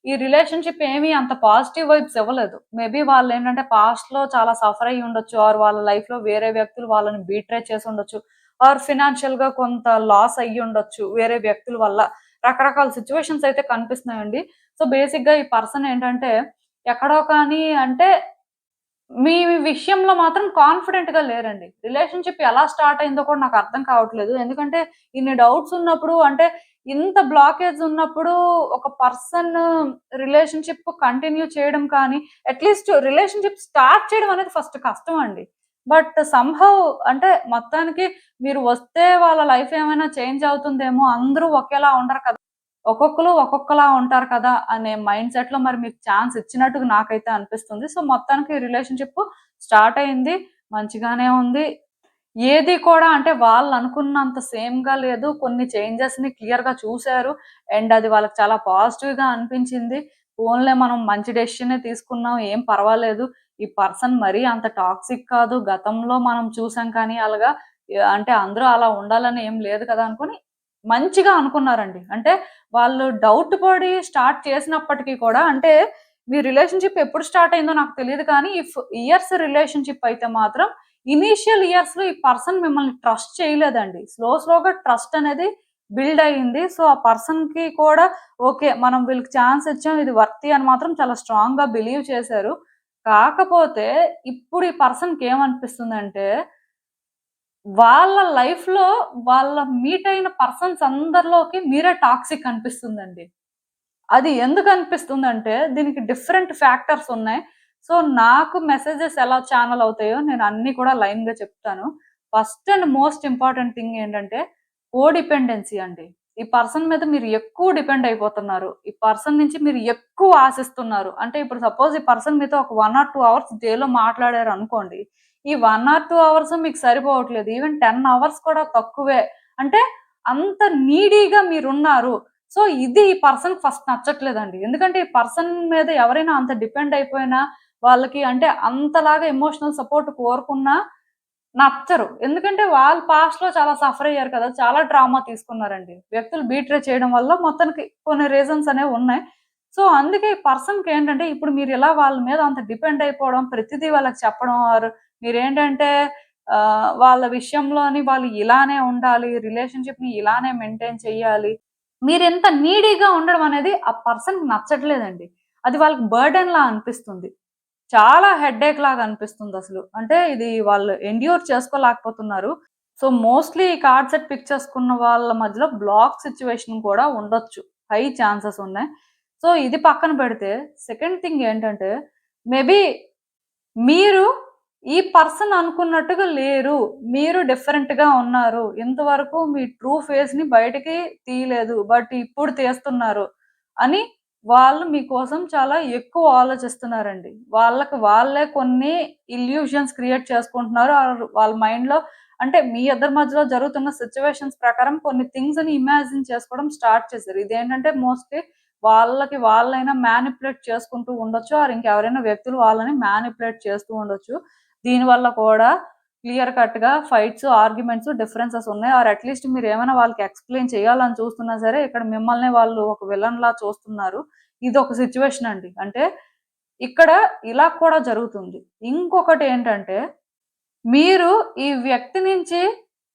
ఈ రిలేషన్‌షిప్ ఏమి అంత పాజిటివ్ వైబ్స్ ఇవ్వలేదు. మేబీ వాళ్ళేంటంటే పాస్ట్‌లో చాలా సఫర్ అయ్యి ఉండొచ్చు. ఆర్ వాళ్ళ లైఫ్‌లో వేరే వ్యక్తులు వాళ్ళని బీట్రే చేసుండొచ్చు. ఆర్ ఫినాన్షియల్‌గా కొంత లాస్ అయ్యుండొచ్చు వేరే వ్యక్తుల వల్ల. రకరకాల సిట్యుయేషన్స్ అయితే కనిపిస్తున్నాయండి. సో, బేసిక్‌గా ఈ పర్సన్ ఏంటంటే, ఎక్కడో కానీ అంటే, మీ విషయంలో మాత్రం కాన్ఫిడెంట్‌గా లేరండి. రిలేషన్‌షిప్ ఎలా స్టార్ట్ అయిందో కూడా నాకు అర్థం కావట్లేదు. ఎందుకంటే, ఇన్ని డౌట్స్ ఉన్నప్పుడు అంటే, ఇంత బ్లాకేజ్ ఉన్నప్పుడు ఒక పర్సన్ రిలేషన్‌షిప్ కంటిన్యూ చేయడం కానీ, అట్‌లీస్ట్ రిలేషన్‌షిప్ స్టార్ట్ చేయడం అనేది ఫస్ట్ కష్టం అండి. బట్ సమ్‌హౌ అంటే మొత్తానికి మీరు వస్తే వాళ్ళ లైఫ్ ఏమైనా చేంజ్ అవుతుందేమో, అందరూ ఒకేలా ఉండరు కదా! ఒక్కొక్కళ్ళు ఒక్కొక్కలా ఉంటారు కదా! అనే మైండ్ సెట్‌లో మరి మీకు ఛాన్స్ ఇచ్చినట్టుగా నాకైతే అనిపిస్తుంది. సో, మొత్తానికి రిలేషన్‌షిప్ స్టార్ట్ అయింది. మంచిగానే ఉంది. ఏది కూడా అంటే వాళ్ళనుకున్నంత సేమ్‌గా లేదు. కొన్ని చేంజెస్‌ని క్లియర్‌గా చూసారు. అండ్ అది వాళ్ళకి చాలా పాజిటివ్‌గా అనిపించింది. పోన్లే మనం మంచి డెసిషనే తీసుకున్నాం. ఏం పర్వాలేదు. ఈ పర్సన్ మరీ అంత టాక్సిక్ కాదు. గతంలో మనం చూసాం కానీ అలాగా అంటే అందరూ అలా ఉండాలని ఏం లేదు కదా! అనుకోని మంచిగా అనుకున్నారండి. అంటే వాళ్ళు డౌట్ పడి స్టార్ట్ చేసినప్పటికి కూడా అంటే మీ రిలేషన్‌షిప్ ఎప్పుడు స్టార్ట్ అయిందో నాకు తెలీదు కానీ ఇఫ్ ఇయర్స్ రిలేషన్‌షిప్ అయితే మాత్రం ఇనీషియల్ ఇయర్స్‌లో ఈ పర్సన్ మిమ్మల్ని ట్రస్ట్ చేయలేదండి. స్లోగా ట్రస్ట్ అనేది బిల్డ్ అయింది. సో, ఆ పర్సన్‌కి కూడా ఓకే. మనం వీళ్ళకి ఛాన్స్ ఇచ్చాం. ఇది వర్తీ అని మాత్రం చాలా స్ట్రాంగ్‌గా బిలీవ్ చేశారు. కాకపోతే ఇప్పుడు ఈ పర్సన్‌కి ఏమనిపిస్తుందంటే వాళ్ళ లైఫ్‌లో వాళ్ళ మీట్ అయిన పర్సన్స్ అందరిలోకి మీరే టాక్సిక్ అనిపిస్తుందండి. అది ఎందుకనిపిస్తుందంటే, దీనికి డిఫరెంట్ ఫ్యాక్టర్స్ ఉన్నాయి. సో, నాకు మెసేజెస్ ఎలా ఛానెల్ అవుతాయో నేను అన్నీ కూడా లైన్‌గా చెప్తాను. First and most important thing ఏంటంటే, కోడిపెండెన్సీ అండి. ఈ పర్సన్ మీద మీరు ఎక్కువ డిపెండ్ అయిపోతున్నారు. ఈ పర్సన్ నుంచి మీరు ఎక్కువ ఆశిస్తున్నారు. అంటే ఇప్పుడు సపోజ్ ఈ పర్సన్ మీతో ఒక 1 ఆర్ 2 అవర్స్ డేలో మాట్లాడారనుకోండి. ఈ 1 ఆర్ 2 అవర్స్ మీకు సరిపోవట్లేదు. ఈవెన్ 10 అవర్స్ కూడా తక్కువే. అంటే అంత నీడీగా మీరున్నారు. సో, ఇది ఈ పర్సన్‌కి ఫస్ట్ నచ్చట్లేదండి. ఎందుకంటే ఈ పర్సన్ మీద ఎవరైనా అంత డిపెండ్ అయిపోయినా వాళ్ళకి అంటే అంతలాగా ఎమోషనల్ సపోర్ట్ కోరుకున్నా నచ్చరు. ఎందుకంటే వాళ్ళు పాస్ట్‌లో చాలా సఫర్ అయ్యారు కదా! చాలా ట్రామా తీసుకున్నారండి. వ్యక్తులు బీట్రే చేయడం వల్ల మొత్తానికి కొన్ని రీజన్స్ అనేవి ఉన్నాయి. సో, అందుకే ఈ పర్సన్‌కేంటంటే ఇప్పుడు మీరిలా వాళ్ళ మీద అంత డిపెండ్ అయిపోవడం, ప్రతిదీ వాళ్ళకి చెప్పడం ఆర్ మీరేంటంటే వాళ్ళ విషయంలోని వాళ్ళు ఇలానే ఉండాలి, రిలేషన్‌షిప్‌ని ఇలానే మెయింటైన్ చేయాలి. మీరెంత నీడీగా ఉండడం అనేది ఆ పర్సన్‌కి నచ్చట్లేదండి. అది వాళ్ళకి బర్డెన్‌లా అనిపిస్తుంది. చాలా హెడ్‌ఏక్ లాగా అనిపిస్తుందసలు. అంటే ఇది వాళ్ళు ఎండ్యూర్ చేసుకోలేకపోతున్నారు. సో, మోస్ట్‌లీ ఈ కార్డ్ సెట్ పిక్ చేసుకున్న వాళ్ళ మధ్యలో బ్లాక్ సిట్యుయేషన్ కూడా ఉండొచ్చు. హై ఛాన్సెస్ ఉన్నాయి. సో, ఇది పక్కన పెడితే సెకండ్ థింగ్ ఏంటంటే మేబీ మీరు ఈ పర్సన్ అనుకున్నట్టుగా లేరు. మీరు డిఫరెంట్‌గా ఉన్నారు. ఇంతవరకు మీ ట్రూ ఫేస్‌ని బయటికి తీయలేదు. బట్ ఇప్పుడు తీస్తున్నారు అని వాళ్ళు మీకోసం చాలా ఎక్కువ ఆలోచిస్తున్నారండి. వాళ్ళకి వాళ్ళే కొన్ని ఇల్యూషన్స్ క్రియేట్ చేసుకుంటున్నారు. వాళ్ళ మైండ్‌లో అంటే మీ ఇద్దరి మధ్యలో జరుగుతున్న సిట్యుయేషన్స్ ప్రకారం కొన్ని థింగ్స్‌ని ఇమాజిన్ చేసుకోవడం స్టార్ట్ చేశారు. ఇదేంటంటే మోస్ట్‌లీ వాళ్ళకి వాళ్ళైనా మ్యానిప్యులేట్ చేసుకుంటూ ఉండొచ్చు. ఆర్ ఇంకెవరైనా వ్యక్తులు వాళ్ళని మ్యానిప్యులేట్ చేస్తూ ఉండొచ్చు. దీనివల్ల కూడా క్లియర్ కట్‌గా ఫైట్స్, ఆర్గ్యుమెంట్స్, డిఫరెన్సెస్ ఉన్నాయి. ఆర్ అట్‌లీస్ట్ మీరేమైనా వాళ్ళకి ఎక్స్‌ప్లెయిన్ చేయాలని చూస్తున్నా సరే, ఇక్కడ మిమ్మల్నే వాళ్ళు ఒక విలన్‌లా చూస్తున్నారు. ఇదొక సిట్యుయేషన్ అండి. అంటే ఇక్కడ ఇలా కూడా జరుగుతుంది. ఇంకొకటేంటంటే, మీరు ఈ వ్యక్తి నుంచి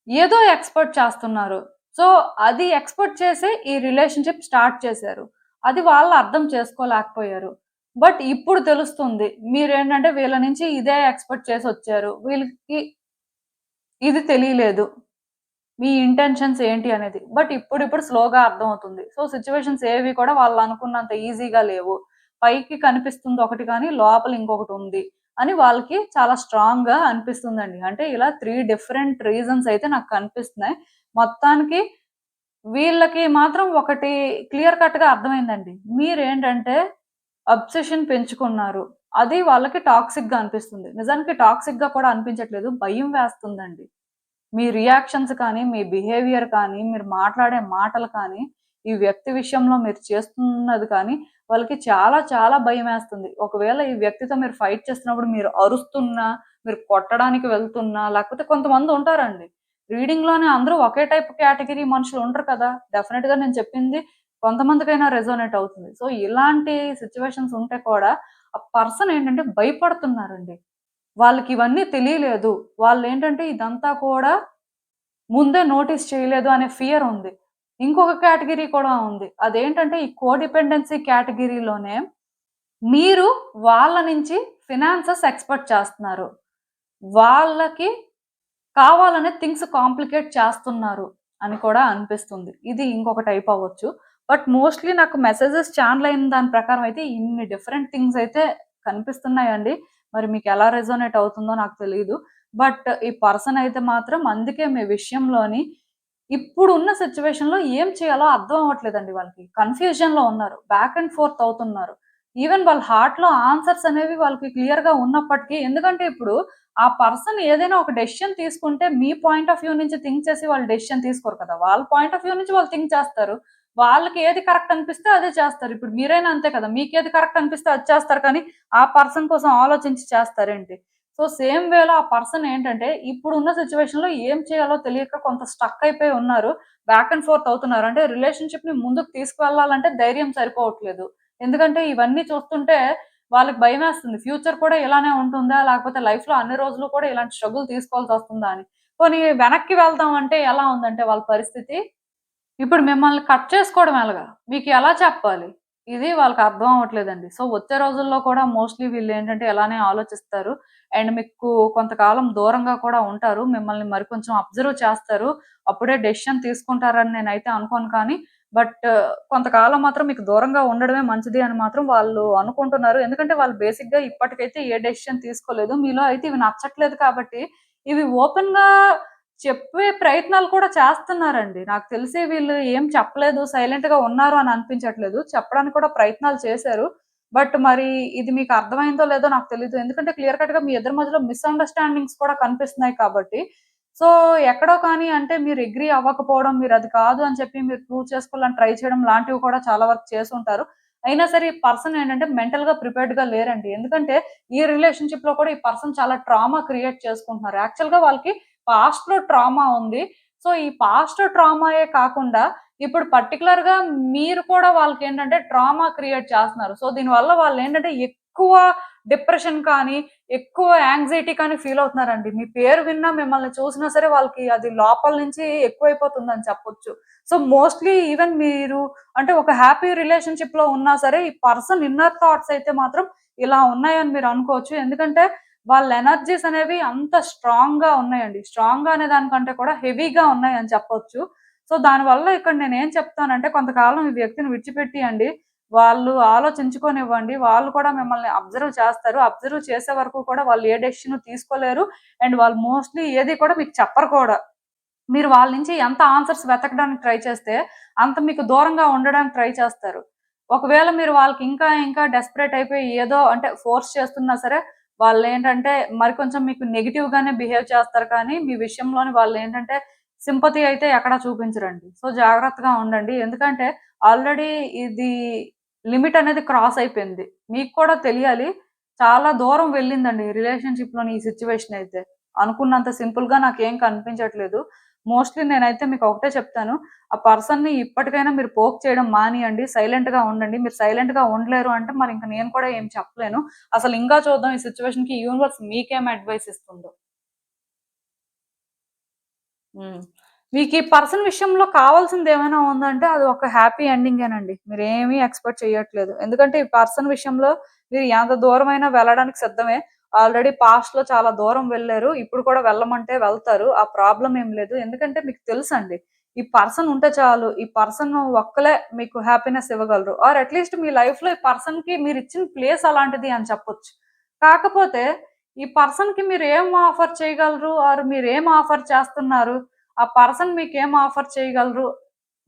ఏదో ఎక్స్‌పెక్ట్ చేస్తున్నారు. సో, అది ఎక్స్‌పెక్ట్ చేసి ఈ రిలేషన్‌షిప్ స్టార్ట్ చేశారు. అది వాళ్ళు అర్థం చేసుకోలేకపోయారు. బట్ ఇప్పుడు తెలుస్తుంది. మీరేంటంటే వీళ్ళ నుంచి ఇదే ఎక్స్‌పెక్ట్ చేసొచ్చారు. వీళ్ళకి ఇది తెలియలేదు. మీ ఇంటెన్షన్స్ ఏంటి అనేది. బట్ ఇప్పుడిప్పుడు స్లోగా అర్థమవుతుంది. సో, సిట్యుయేషన్స్ ఏవి కూడా వాళ్ళనుకున్నంత ఈజీగా లేవు. పైకి కనిపిస్తుంది ఒకటి కానీ లోపల ఇంకొకటుంది అని వాళ్ళకి చాలా స్ట్రాంగ్‌గా అనిపిస్తుందండి. అంటే ఇలా 3 డిఫరెంట్ రీజన్స్ అయితే నాకు కనిపిస్తున్నాయి. మొత్తానికి వీళ్ళకి మాత్రం ఒకటి క్లియర్ కట్‌గా అర్థమైందండి. మీరేంటంటే అబ్సెషన్ పెంచుకున్నారు. అది వాళ్ళకి టాక్సిక్‌గా అనిపిస్తుంది. నిజానికి టాక్సిక్‌గా కూడా అనిపించట్లేదు. భయం వేస్తుందండి. మీ రియాక్షన్స్ కానీ, మీ బిహేవియర్ కానీ, మీరు మాట్లాడే మాటలు కానీ, ఈ వ్యక్తి విషయంలో మీరు చేస్తున్నది కానీ, వాళ్ళకి చాలా చాలా భయమేస్తుంది. ఒకవేళ ఈ వ్యక్తితో మీరు ఫైట్ చేస్తున్నప్పుడు మీరు అరుస్తున్నా, మీరు కొట్టడానికి వెళ్తున్నా, లేకపోతే కొంతమందుంటారండి. రీడింగ్‌లోనే అందరూ ఒకే టైప్ కేటగిరీ మనుషులు ఉండరు కదా! డెఫినిట్‌గా నేను చెప్పింది కొంతమందికైనా రెసొనేట్ అవుతుంది. సో, ఇలాంటి సిట్యుయేషన్స్ ఉంటే కూడా ఆ పర్సన్ ఏంటంటే భయపడుతున్నారండి. వాళ్ళకివన్నీ తెలియలేదు. వాళ్ళేంటంటే ఇదంతా కూడా ముందే నోటీస్ చేయలేదు అనే ఫియర్ ఉంది. ఇంకొక కేటగరీ కూడా ఉంది. అదేంటంటే ఈ కోడిపెండెన్సీ కేటగరీలోనే మీరు వాళ్ళ నుంచి ఫినాన్సెస్ ఎక్స్‌పెక్ట్ చేస్తున్నారు. వాళ్ళకి కావాలనే థింగ్స్ కాంప్లికేట్ చేస్తున్నారు అని కూడా అనిపిస్తుంది. ఇది ఇంకొక టైప్ అవ్వచ్చు. బట్ మోస్ట్‌లీ నాకు మెసేజెస్ ఛానెల్ అయిన దాని ప్రకారం అయితే ఇన్ని డిఫరెంట్ థింగ్స్ అయితే కనిపిస్తున్నాయండి. మరి మీకెలా రెసొనేట్ అవుతుందో నాకు తెలీదు. బట్ ఈ పర్సన్ అయితే మాత్రం అందుకే మీ విషయంలోని ఇప్పుడున్న సిట్యుయేషన్‌లో ఏం చేయాలో అర్థం అవ్వట్లేదండి వాళ్ళకి. కన్‌ఫ్యూజన్‌లో ఉన్నారు. బ్యాక్ అండ్ ఫోర్త్ అవుతున్నారు. ఈవెన్ వాళ్ళ హార్ట్‌లో ఆన్సర్స్ అనేవి వాళ్ళకి క్లియర్‌గా ఉన్నప్పటికీ ఎందుకంటే ఇప్పుడు ఆ పర్సన్ ఏదైనా ఒక డెసిషన్ తీసుకుంటే మీ పాయింట్ ఆఫ్ వ్యూ నుంచి థింక్ చేసి వాళ్ళు డెసిషన్ తీసుకోరు కదా! వాళ్ళ పాయింట్ ఆఫ్ వ్యూ నుంచి వాళ్ళు థింక్ చేస్తారు. వాళ్ళకి ఏది కరెక్ట్ అనిపిస్తే అదే చేస్తారు. ఇప్పుడు మీరైనా అంతే కదా! మీకేది కరెక్ట్ అనిపిస్తే అది చేస్తారు కానీ, ఆ పర్సన్ కోసం ఆలోచించి చేస్తారేంటి? సో, సేమ్ వేలో ఆ పర్సన్ ఏంటంటే, ఇప్పుడున్న సిట్యుయేషన్‌లో ఏం చేయాలో తెలియక కొంత స్టక్ అయిపోయి ఉన్నారు. బ్యాక్ అండ్ ఫోర్త్ అవుతున్నారు. అంటే రిలేషన్‌షిప్‌ని ముందుకు తీసుకువెళ్ళాలంటే ధైర్యం సరిపోవట్లేదు. ఎందుకంటే ఇవన్నీ చూస్తుంటే వాళ్ళకి భయమేస్తుంది. ఫ్యూచర్ కూడా ఇలానే ఉంటుందా? లేకపోతే లైఫ్‌లో అన్ని రోజులు కూడా ఇలాంటి స్ట్రగుల్ తీసుకోవాల్సొస్తుందా అని. పోనీ వెనక్కి వెళ్దాం అంటే ఎలా ఉందంటే వాళ్ళ పరిస్థితి ఇప్పుడు మిమ్మల్ని కట్ చేసుకోవడం ఎలాగా? మీకు ఎలా చెప్పాలి? ఇది వాళ్ళకి అర్థం అవ్వట్లేదండి. సో, వచ్చే రోజుల్లో కూడా మోస్ట్‌లీ వీళ్ళేంటంటే ఇలానే ఆలోచిస్తారు. అండ్ మీకు కొంతకాలం దూరంగా కూడా ఉంటారు. మిమ్మల్ని మరి కొంచెం అబ్జర్వ్ చేస్తారు. అప్పుడే డెసిషన్ తీసుకుంటారని నేనైతే అనుకోను కానీ, బట్ కొంతకాలం మాత్రం మీకు దూరంగా ఉండడమే మంచిది అని మాత్రం వాళ్ళు అనుకుంటున్నారు. ఎందుకంటే వాళ్ళు బేసిక్‌గా ఇప్పటికైతే ఏ డెసిషన్ తీసుకోలేదు. మీలో అయితే ఇవి నచ్చట్లేదు కాబట్టి, ఇవి ఓపెన్‌గా చెప్పే ప్రయత్నాలు కూడా చేస్తున్నారండి. నాకు తెలిసి వీళ్ళు ఏం చెప్పలేదు, సైలెంట్‌గా ఉన్నారు అని అనిపించట్లేదు. చెప్పడానికి కూడా ప్రయత్నాలు చేశారు. బట్ మరి ఇది మీకు అర్థమైందో లేదో నాకు తెలీదు. ఎందుకంటే క్లియర్ కట్‌గా మీ ఇద్దరి మధ్యలో మిస్‌అండర్‌స్టాండింగ్స్ కూడా కనిపిస్తున్నాయి కాబట్టి. సో, ఎక్కడో కానీ అంటే మీరు అగ్రీ అవ్వకపోవడం, మీరు అది కాదు అని చెప్పి మీరు ప్రూవ్ చేసుకోవాలని ట్రై చేయడం లాంటివి కూడా చాలా వరకు చేసుంటారు. అయినా సరే ఈ పర్సన్ ఏంటంటే మెంటల్‌గా ప్రిపేర్డ్‌గా లేరండి. ఎందుకంటే ఈ రిలేషన్‌షిప్‌లో కూడా ఈ పర్సన్ చాలా ట్రామా క్రియేట్ చేసుకుంటున్నారు. యాక్చువల్‌గా వాళ్ళకి పాస్ట్‌లో ట్రామా ఉంది. సో, ఈ పాస్ట్ ట్రామాయే కాకుండా ఇప్పుడు పర్టిక్యులర్‌గా మీరు కూడా వాళ్ళకేంటంటే ట్రామా క్రియేట్ చేస్తున్నారు. సో, దీనివల్ల వాళ్ళేంటంటే ఎక్కువ డిప్రెషన్ కానీ, ఎక్కువ యాంగ్జైటీ కానీ ఫీల్ అవుతున్నారండి. మీ పేరు విన్నా, మిమ్మల్ని చూసినా సరే వాళ్ళకి అది లోపల నుంచి ఎక్కువైపోతుందని చెప్పొచ్చు. సో, మోస్ట్‌లీ ఈవెన్ మీరు అంటే ఒక హ్యాపీ రిలేషన్‌షిప్‌లో ఉన్నా సరే, ఈ పర్సన్ ఇన్నర్ థాట్స్ అయితే మాత్రం ఇలా ఉన్నాయని మీరు అనుకోవచ్చు. ఎందుకంటే వాళ్ళ ఎనర్జీస్ అనేవి అంత స్ట్రాంగ్‌గా ఉన్నాయండి. స్ట్రాంగ్‌గా అనే దానికంటే కూడా హెవీగా ఉన్నాయని చెప్పొచ్చు. సో, దానివల్ల ఇక్కడ నేనేం చెప్తానంటే కొంతకాలం ఈ వ్యక్తిని విడిచిపెట్టియండి. వాళ్ళు ఆలోచించుకోనివ్వండి. వాళ్ళు కూడా మిమ్మల్ని అబ్జర్వ్ చేస్తారు. అబ్జర్వ్ చేసే వరకు కూడా వాళ్ళు ఏ డెసిషన్ తీసుకోలేరు. అండ్ వాళ్ళు మోస్ట్‌లీ ఏది కూడా మీకు చెప్పరు కూడా. మీరు వాళ్ళ నుంచి ఎంత ఆన్సర్స్ వెతకడానికి ట్రై చేస్తే, అంత మీకు దూరంగా ఉండడానికి ట్రై చేస్తారు. ఒకవేళ మీరు వాళ్ళకి ఇంకా, ఇంకా డెస్పరేట్ అయిపోయి ఏదో అంటే ఫోర్స్ చేస్తున్నా సరే, వాళ్ళేంటంటే మరి కొంచెం మీకు నెగెటివ్‌గానే బిహేవ్ చేస్తారు కానీ, మీ విషయంలోని వాళ్ళేంటంటే సింపతి అయితే ఎక్కడ చూపించరండి. సో, జాగ్రత్తగా ఉండండి. ఎందుకంటే ఆల్రెడీ ఇది లిమిట్ అనేది క్రాస్ అయిపోయింది. మీకు కూడా తెలియాలి. చాలా దూరం వెళ్ళిందండి ఈ రిలేషన్‌షిప్‌లోని ఈ సిట్యుయేషన్ అయితే. అనుకున్నంత సింపుల్‌గా నాకేం కనిపించట్లేదు. మోస్ట్‌లీ నేనైతే మీకొకటే చెప్తాను. ఆ పర్సన్‌ని ఇప్పటికైనా మీరు పోక్ చేయడం మానియండి. సైలెంట్‌గా ఉండండి. మీరు సైలెంట్‌గా ఉండలేరు అంటే మరింక నేను కూడా ఏం చెప్పలేను. అసలు ఇంకా చూద్దాం ఈ సిట్యుయేషన్‌కి యూనివర్స్ మీకేం అడ్వైస్ ఇస్తుందో. హ్మ్. మీకీ పర్సన్ విషయంలో కావాల్సిందేమైనా ఉందంటే అది ఒక హ్యాపీ ఎండింగేనండి. మీరేమీ ఎక్స్‌పెక్ట్ చేయట్లేదు. ఎందుకంటే ఈ పర్సన్ విషయంలో మీరు ఎంత దూరమైనా వెళ్ళడానికి సిద్ధమే. ఆల్రెడీ పాస్ట్‌లో చాలా దూరం వెళ్లారు. ఇప్పుడు కూడా వెళ్ళమంటే వెళ్తారు. ఆ ప్రాబ్లమ్ ఏం లేదు. ఎందుకంటే మీకు తెలుసండి. ఈ పర్సన్ ఉంటే చాలు. ఈ పర్సన్ ఒక్కలే మీకు హ్యాపీనెస్ ఇవ్వగలరు. ఆర్ అట్‌లీస్ట్ మీ లైఫ్‌లో ఈ పర్సన్‌కి మీరిచ్చిన ప్లేస్ అలాంటిది అని చెప్పొచ్చు. కాకపోతే ఈ పర్సన్‌కి మీరేం ఆఫర్ చేయగలరు? ఆర్ మీరేం ఆఫర్ చేస్తున్నారు? ఆ పర్సన్ మీకేం ఆఫర్ చేయగలరు?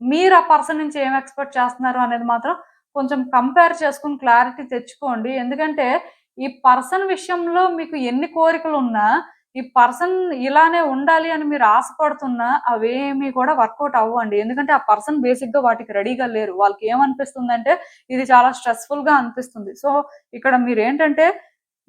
మీరు ఆ పర్సన్ నుంచి ఏం ఎక్స్‌పెక్ట్ చేస్తున్నారు అనేది మాత్రం కొంచెం కంపేర్ చేసుకొని క్లారిటీ తెచ్చుకోండి. ఎందుకంటే ఈ పర్సన్ విషయంలో మీకు ఎన్ని కోరికలున్నా, ఈ పర్సన్ ఇలానే ఉండాలి అని మీరు ఆశపడుతున్నా అవేమి కూడా వర్కౌట్ అవ్వండి. ఎందుకంటే ఆ పర్సన్ బేసిక్‌గా వాటికి రెడీగా లేరు. వాళ్ళకేమనిపిస్తుందంటే ఇది చాలా స్ట్రెస్‌ఫుల్‌గా అనిపిస్తుంది. సో, ఇక్కడ మీరేంటంటే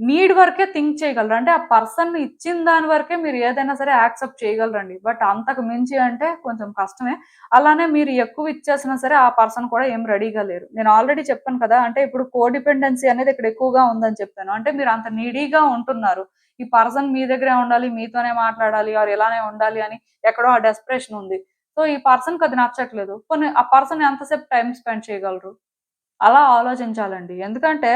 నీడ్ వరకే థింక్ చేయగలరు. అంటే ఆ పర్సన్ ఇచ్చిన దాని వరకే మీరు ఏదైనా సరే యాక్సెప్ట్ చేయగలరండి. బట్ అంతకు మించి అంటే కొంచెం కష్టమే. అలానే మీరు ఎక్కువ ఇచ్చేసినా సరే ఆ పర్సన్ కూడా ఏం రెడీగా లేరు. నేను ఆల్రెడీ చెప్పాను కదా! అంటే ఇప్పుడు కోడిపెండెన్సీ అనేది ఇక్కడ ఎక్కువగా ఉందని చెప్పాను. అంటే మీరు అంత నీడీగా ఉంటున్నారు. ఈ పర్సన్ మీ దగ్గరే ఉండాలి, మీతోనే మాట్లాడాలి ఆర్ ఇలానే ఉండాలి అని ఎక్కడో ఆ డెస్పరేషన్ ఉంది. సో, ఈ పర్సన్‌కి అది నచ్చట్లేదు. పోనీ ఆ పర్సన్ ఎంతసేపు టైమ్ స్పెండ్ చేయగలరు? అలా ఆలోచించాలండి. ఎందుకంటే,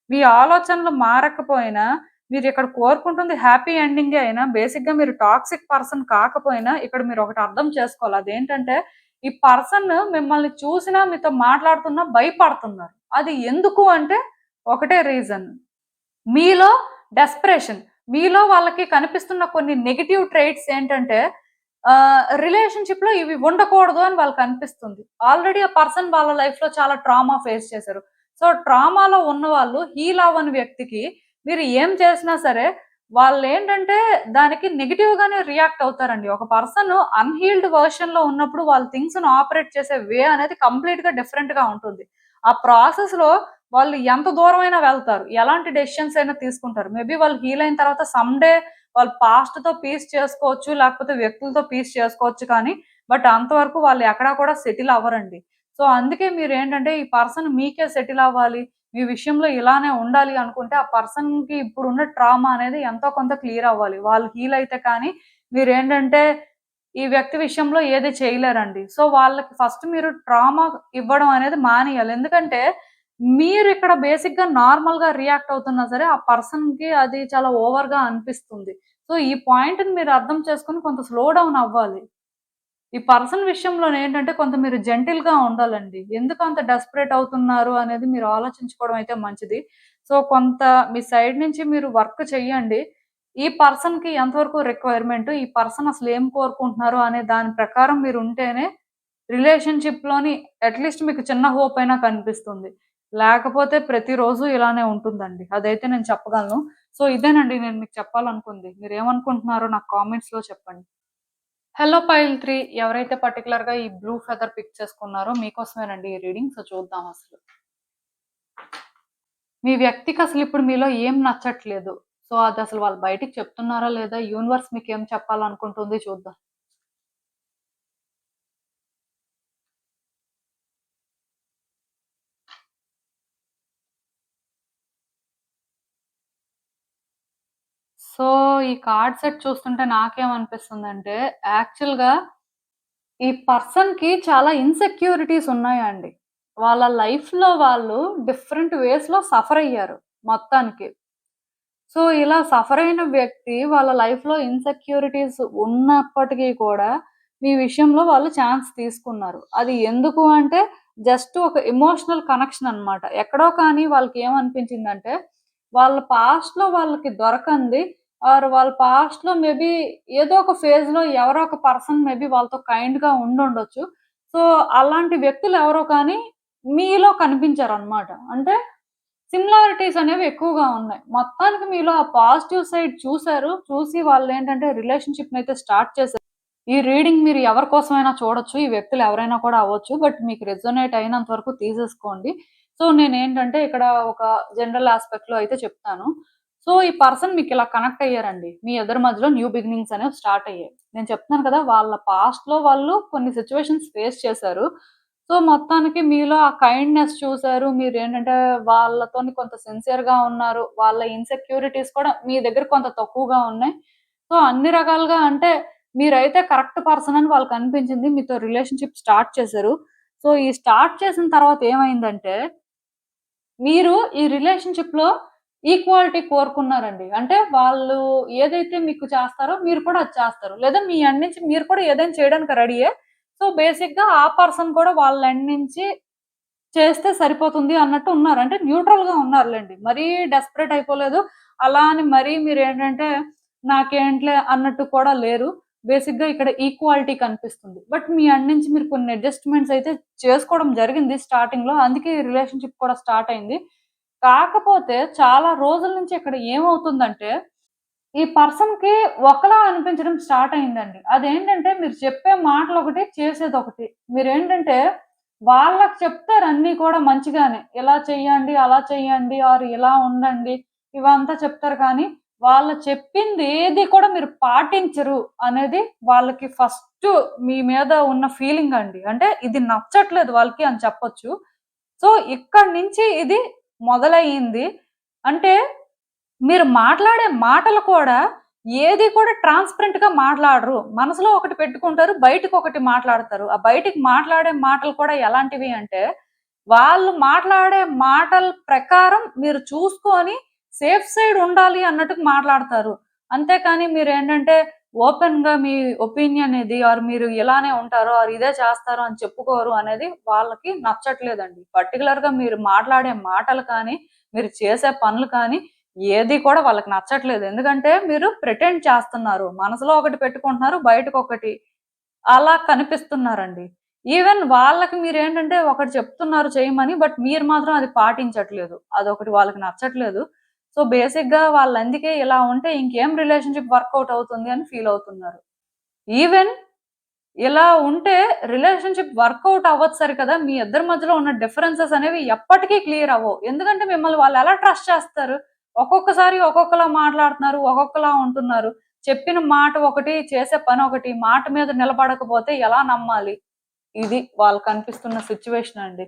మీ ఆలోచనలు మారకపోయినా, మీరిక్కడ కోరుకుంటుంది హ్యాపీ ఎండింగే అయినా, బేసిక్‌గా మీరు టాక్సిక్ పర్సన్ కాకపోయినా, ఇక్కడ మీరొకటి అర్థం చేసుకోవాలి. అదేంటంటే, ఈ పర్సన్ మిమ్మల్ని చూసినా, మీతో మాట్లాడుతున్నా భయపడుతున్నారు. అది ఎందుకు అంటే, ఒకటే రీజన్. మీలో డెస్పరేషన్. మీలో వాళ్ళకి కనిపిస్తున్న కొన్ని నెగెటివ్ ట్రైట్స్ ఏంటంటే రిలేషన్‌షిప్‌లో ఇవి ఉండకూడదు అని వాళ్ళకనిపిస్తుంది. ఆల్రెడీ ఆ పర్సన్ వాళ్ళ లైఫ్‌లో చాలా ట్రామా ఫేస్ చేశారు. సో, ట్రామాలో ఉన్నవాళ్ళు హీల్ అవ్వని వ్యక్తికి మీరు ఏం చేసినా సరే వాళ్ళేంటంటే దానికి నెగెటివ్‌గానే రియాక్ట్ అవుతారండి. ఒక పర్సన్ అన్‌హీల్డ్ వెర్షన్‌లో ఉన్నప్పుడు వాళ్ళ థింగ్స్‌ని ఆపరేట్ చేసే వే అనేది కంప్లీట్‌గా డిఫరెంట్‌గా ఉంటుంది. ఆ ప్రాసెస్‌లో వాళ్ళు ఎంత దూరమైనా వెళ్తారు. ఎలాంటి డెసిషన్స్ అయినా తీసుకుంటారు. మేబీ వాళ్ళు హీల్ అయిన తర్వాత సమ్ డే వాళ్ళు పాస్ట్‌తో పీస్ చేసుకోవచ్చు. లేకపోతే వ్యక్తులతో పీస్ చేసుకోవచ్చు కానీ, బట్ అంతవరకు వాళ్ళు ఎక్కడా కూడా సెటిల్ అవ్వరండి. సో, అందుకే మీరేంటంటే ఈ పర్సన్ మీకే సెటిల్ అవ్వాలి. మీ విషయంలో ఇలానే ఉండాలి అనుకుంటే, ఆ పర్సన్‌కి ఇప్పుడున్న ట్రామా అనేది ఎంతో కొంత క్లియర్ అవ్వాలి. వాళ్ళు హీల్ అయితే కానీ మీరేంటంటే ఈ వ్యక్తి విషయంలో ఏది చేయలేరండి. సో, వాళ్ళకి ఫస్ట్ మీరు ట్రామా ఇవ్వడం అనేది మానేయాలి. ఎందుకంటే మీరిక్కడ బేసిక్‌గా నార్మల్‌గా రియాక్ట్ అవుతున్నా సరే, ఆ పర్సన్‌కి అది చాలా ఓవర్‌గా అనిపిస్తుంది. సో, ఈ పాయింట్‌ని మీరు అర్థం చేసుకొని కొంత స్లో డౌన్ అవ్వాలి. ఈ పర్సన్ విషయంలోనేంటంటే కొంత మీరు జెంటిల్‌గా ఉండాలండి. ఎందుకు అంత డెస్పరేట్ అవుతున్నారు అనేది మీరు ఆలోచించుకోవడం అయితే మంచిది. సో, కొంత మీ సైడ్ నుంచి మీరు వర్క్ చేయండి. ఈ పర్సన్‌కి ఎంతవరకు రిక్వైర్మెంట్, ఈ పర్సన్ అసలేం కోరుకుంటున్నారు అనే దాని ప్రకారం మీరుంటేనే రిలేషన్‌షిప్‌లోని అట్‌లీస్ట్ మీకు చిన్న హోప్ అయినా కనిపిస్తుంది. లేకపోతే ప్రతిరోజు ఇలానే ఉంటుందండి. అదైతే నేను చెప్పగలను. సో, ఇదేనండి నేను మీకు చెప్పాలనుకుంది. మీరేమనుకుంటున్నారో నాకు కామెంట్స్‌లో చెప్పండి. హలో పైల్ 3 ఎవరైతే పర్టిక్యులర్‌గా ఈ బ్లూ ఫెదర్ పిక్ చేసుకున్నారో మీకోసమేనండి ఈ రీడింగ్. సో, చూద్దాం అసలు. మీ వ్యక్తికి అసలిప్పుడు మీలో ఏం నచ్చట్లేదు. సో, అదసలు వాళ్ళు బయటికి చెప్తున్నారా లేదా? యూనివర్స్ మీకేం చెప్పాలనుకుంటుంది చూద్దాం. సో, ఈ కార్డ్ సెట్ చూస్తుంటే నాకేమనిపిస్తుందంటే, యాక్చువల్‌గా ఈ పర్సన్‌కి చాలా ఇన్‌సెక్యూరిటీస్ ఉన్నాయండి. వాళ్ళ లైఫ్‌లో వాళ్ళు డిఫరెంట్ వేస్‌లో సఫర్ అయ్యారు మొత్తానికి. సో, ఇలా సఫర్ అయిన వ్యక్తి వాళ్ళ లైఫ్‌లో ఇన్‌సెక్యూరిటీస్ ఉన్నప్పటికీ కూడా, మీ విషయంలో వాళ్ళు ఛాన్స్ తీసుకున్నారు. అది ఎందుకు అంటే, జస్ట్ ఒక ఎమోషనల్ కనెక్షన్ అన్నమాట. ఎక్కడో కానీ వాళ్ళకేమనిపించిందంటే, వాళ్ళ పాస్ట్‌లో వాళ్ళకి దొరకంది వాళ్ళ పాస్ట్‌లో మేబీ ఏదో ఒక ఫేజ్‌లో ఎవరో ఒక పర్సన్ మేబీ వాళ్ళతో కైండ్‌గా ఉండుండొచ్చు. సో, అలాంటి వ్యక్తులు ఎవరో కానీ మీలో కనిపించారన్నమాట. అంటే సిమిలారిటీస్ అనేవి ఎక్కువగా ఉన్నాయి. మొత్తానికి మీలో ఆ పాజిటివ్ సైడ్ చూసారు. చూసి వాళ్ళేంటంటే రిలేషన్‌షిప్‌నయితే స్టార్ట్ చేసారు. ఈ రీడింగ్ మీరు ఎవరి కోసమైనా చూడొచ్చు. ఈ వ్యక్తులు ఎవరైనా కూడా అవ్వచ్చు. బట్ మీకు రెజొనేట్ అయినంత వరకు తీసేసుకోండి. సో, నేనేంటంటే ఇక్కడ ఒక జనరల్ యాస్పెక్ట్‌లో అయితే చెప్తాను. సో, ఈ పర్సన్ మీకిలా కనెక్ట్ అయ్యారండి. మీ ఇద్దరి మధ్యలో న్యూ బిగినింగ్స్ అనేవి స్టార్ట్ అయ్యాయి. నేను చెప్తున్నాను కదా! వాళ్ళ పాస్ట్‌లో వాళ్ళు కొన్ని సిట్యుయేషన్స్ ఫేస్ చేశారు. సో, మొత్తానికి మీలో ఆ కైండ్‌నెస్ చూసారు. మీరేంటంటే వాళ్ళతోని కొంత సిన్సియర్‌గా ఉన్నారు. వాళ్ళ ఇన్‌సెక్యూరిటీస్ కూడా మీ దగ్గర కొంత తక్కువగా ఉన్నాయి. సో, అన్ని రకాలుగా అంటే మీరైతే కరెక్ట్ పర్సన్ అని వాళ్ళకనిపించింది. మీతో రిలేషన్‌షిప్ స్టార్ట్ చేశారు. సో, ఈ స్టార్ట్ చేసిన తర్వాత ఏమైందంటే, మీరు ఈ రిలేషన్‌షిప్‌లో ఈక్వాలిటీ కోరుకున్నారండి. అంటే వాళ్ళు ఏదైతే మీకు చేస్తారో మీరు కూడా అది చేస్తారు. లేదా మీ ఎండ్ నుంచి మీరు కూడా ఏదైనా చేయడానికి రెడీయే. సో, బేసిక్‌గా ఆ పర్సన్ కూడా వాళ్ళ ఎండ్ నుంచి చేస్తే సరిపోతుంది అన్నట్టు ఉన్నారు. అంటే న్యూట్రల్‌గా ఉన్నారులెండి. మరీ డెస్పరేట్ అయిపోలేదు. అలా అని మరీ మీరేంటంటే నాకేంటిలే అన్నట్టు కూడా లేరు. బేసిక్‌గా ఇక్కడ ఈక్వాలిటీ కనిపిస్తుంది. బట్ మీ ఎండ్ నుంచి మీరు కొన్ని అడ్జస్ట్‌మెంట్స్ అయితే చేసుకోవడం జరిగింది స్టార్టింగ్‌లో. అందుకే ఈ రిలేషన్‌షిప్ కూడా స్టార్ట్ అయింది. కాకపోతే చాలా రోజుల నుంచి ఇక్కడ ఏమవుతుందంటే ఈ పర్సన్‌కి ఒకలా అనిపించడం స్టార్ట్ అయిందండి. అదేంటంటే మీరు చెప్పే మాటలొకటి, చేసేదొకటి. మీరేంటంటే వాళ్ళకి చెప్తారు అన్నీ కూడా మంచిగానే. ఇలా చెయ్యండి, అలా చెయ్యండి ఆర్ ఇలా ఉండండి. ఇవంతా చెప్తారు కానీ, వాళ్ళు చెప్పింది ఏది కూడా మీరు పాటించరు అనేది వాళ్ళకి ఫస్టు మీ మీద ఉన్న ఫీలింగ్ అండి. అంటే ఇది నచ్చట్లేదు వాళ్ళకి అని చెప్పొచ్చు. సో, ఇక్కడి నుంచి ఇది మొదలయింది. అంటే మీరు మాట్లాడే మాటలు కూడా ఏది కూడా ట్రాన్స్‌పరెంట్‌గా మాట్లాడరు. మనసులో ఒకటి పెట్టుకుంటారు. బయటకొకటి మాట్లాడతారు. ఆ బయటికి మాట్లాడే మాటలు కూడా ఎలాంటివి అంటే, వాళ్ళు మాట్లాడే మాటల ప్రకారం మీరు చూసుకొని సేఫ్ సైడ్ ఉండాలి అన్నట్టుగా మాట్లాడతారు. అంతేకాని మీరేంటంటే ఓపెన్‌గా మీ ఒపీనియన్ ఇది ఆర్ మీరు ఇలానే ఉంటారు ఆర్ ఇదే చేస్తారు అని చెప్పుకోరు అనేది వాళ్ళకి నచ్చట్లేదండి. పర్టిక్యులర్‌గా మీరు మాట్లాడే మాటలు కానీ, మీరు చేసే పనులు కానీ ఏది కూడా వాళ్ళకి నచ్చట్లేదు. ఎందుకంటే మీరు ప్రిటెండ్ చేస్తున్నారు. మనసులో ఒకటి పెట్టుకుంటున్నారు. బయటకొకటి. అలా కనిపిస్తున్నారండి. ఈవెన్ వాళ్ళకి మీరేంటంటే ఒకటి చెప్తున్నారు చేయమని. బట్ మీరు మాత్రం అది పాటించట్లేదు. అదొకటి వాళ్ళకి నచ్చట్లేదు. సో, బేసిక్‌గా వాళ్ళందుకే ఇలా ఉంటే ఇంకేం రిలేషన్‌షిప్ వర్కౌట్ అవుతుంది అని ఫీల్ అవుతున్నారు. ఈవెన్ ఇలా ఉంటే రిలేషన్‌షిప్ వర్కౌట్ అవ్వదు సరి కదా! మీ ఇద్దరి మధ్యలో ఉన్న డిఫరెన్సెస్ అనేవి ఎప్పటికీ క్లియర్ అవ్వవు. ఎందుకంటే మిమ్మల్ని వాళ్ళు ఎలా ట్రస్ట్ చేస్తారు? ఒక్కొక్కసారి ఒక్కొక్కలా మాట్లాడుతున్నారు. ఒక్కొక్కలా ఉంటున్నారు. చెప్పిన మాట ఒకటి, చేసే పని ఒకటి. మాట మీద నిలబడకపోతే ఎలా నమ్మాలి? ఇది వాళ్ళకనిపిస్తున్న సిట్యుయేషన్ అండి.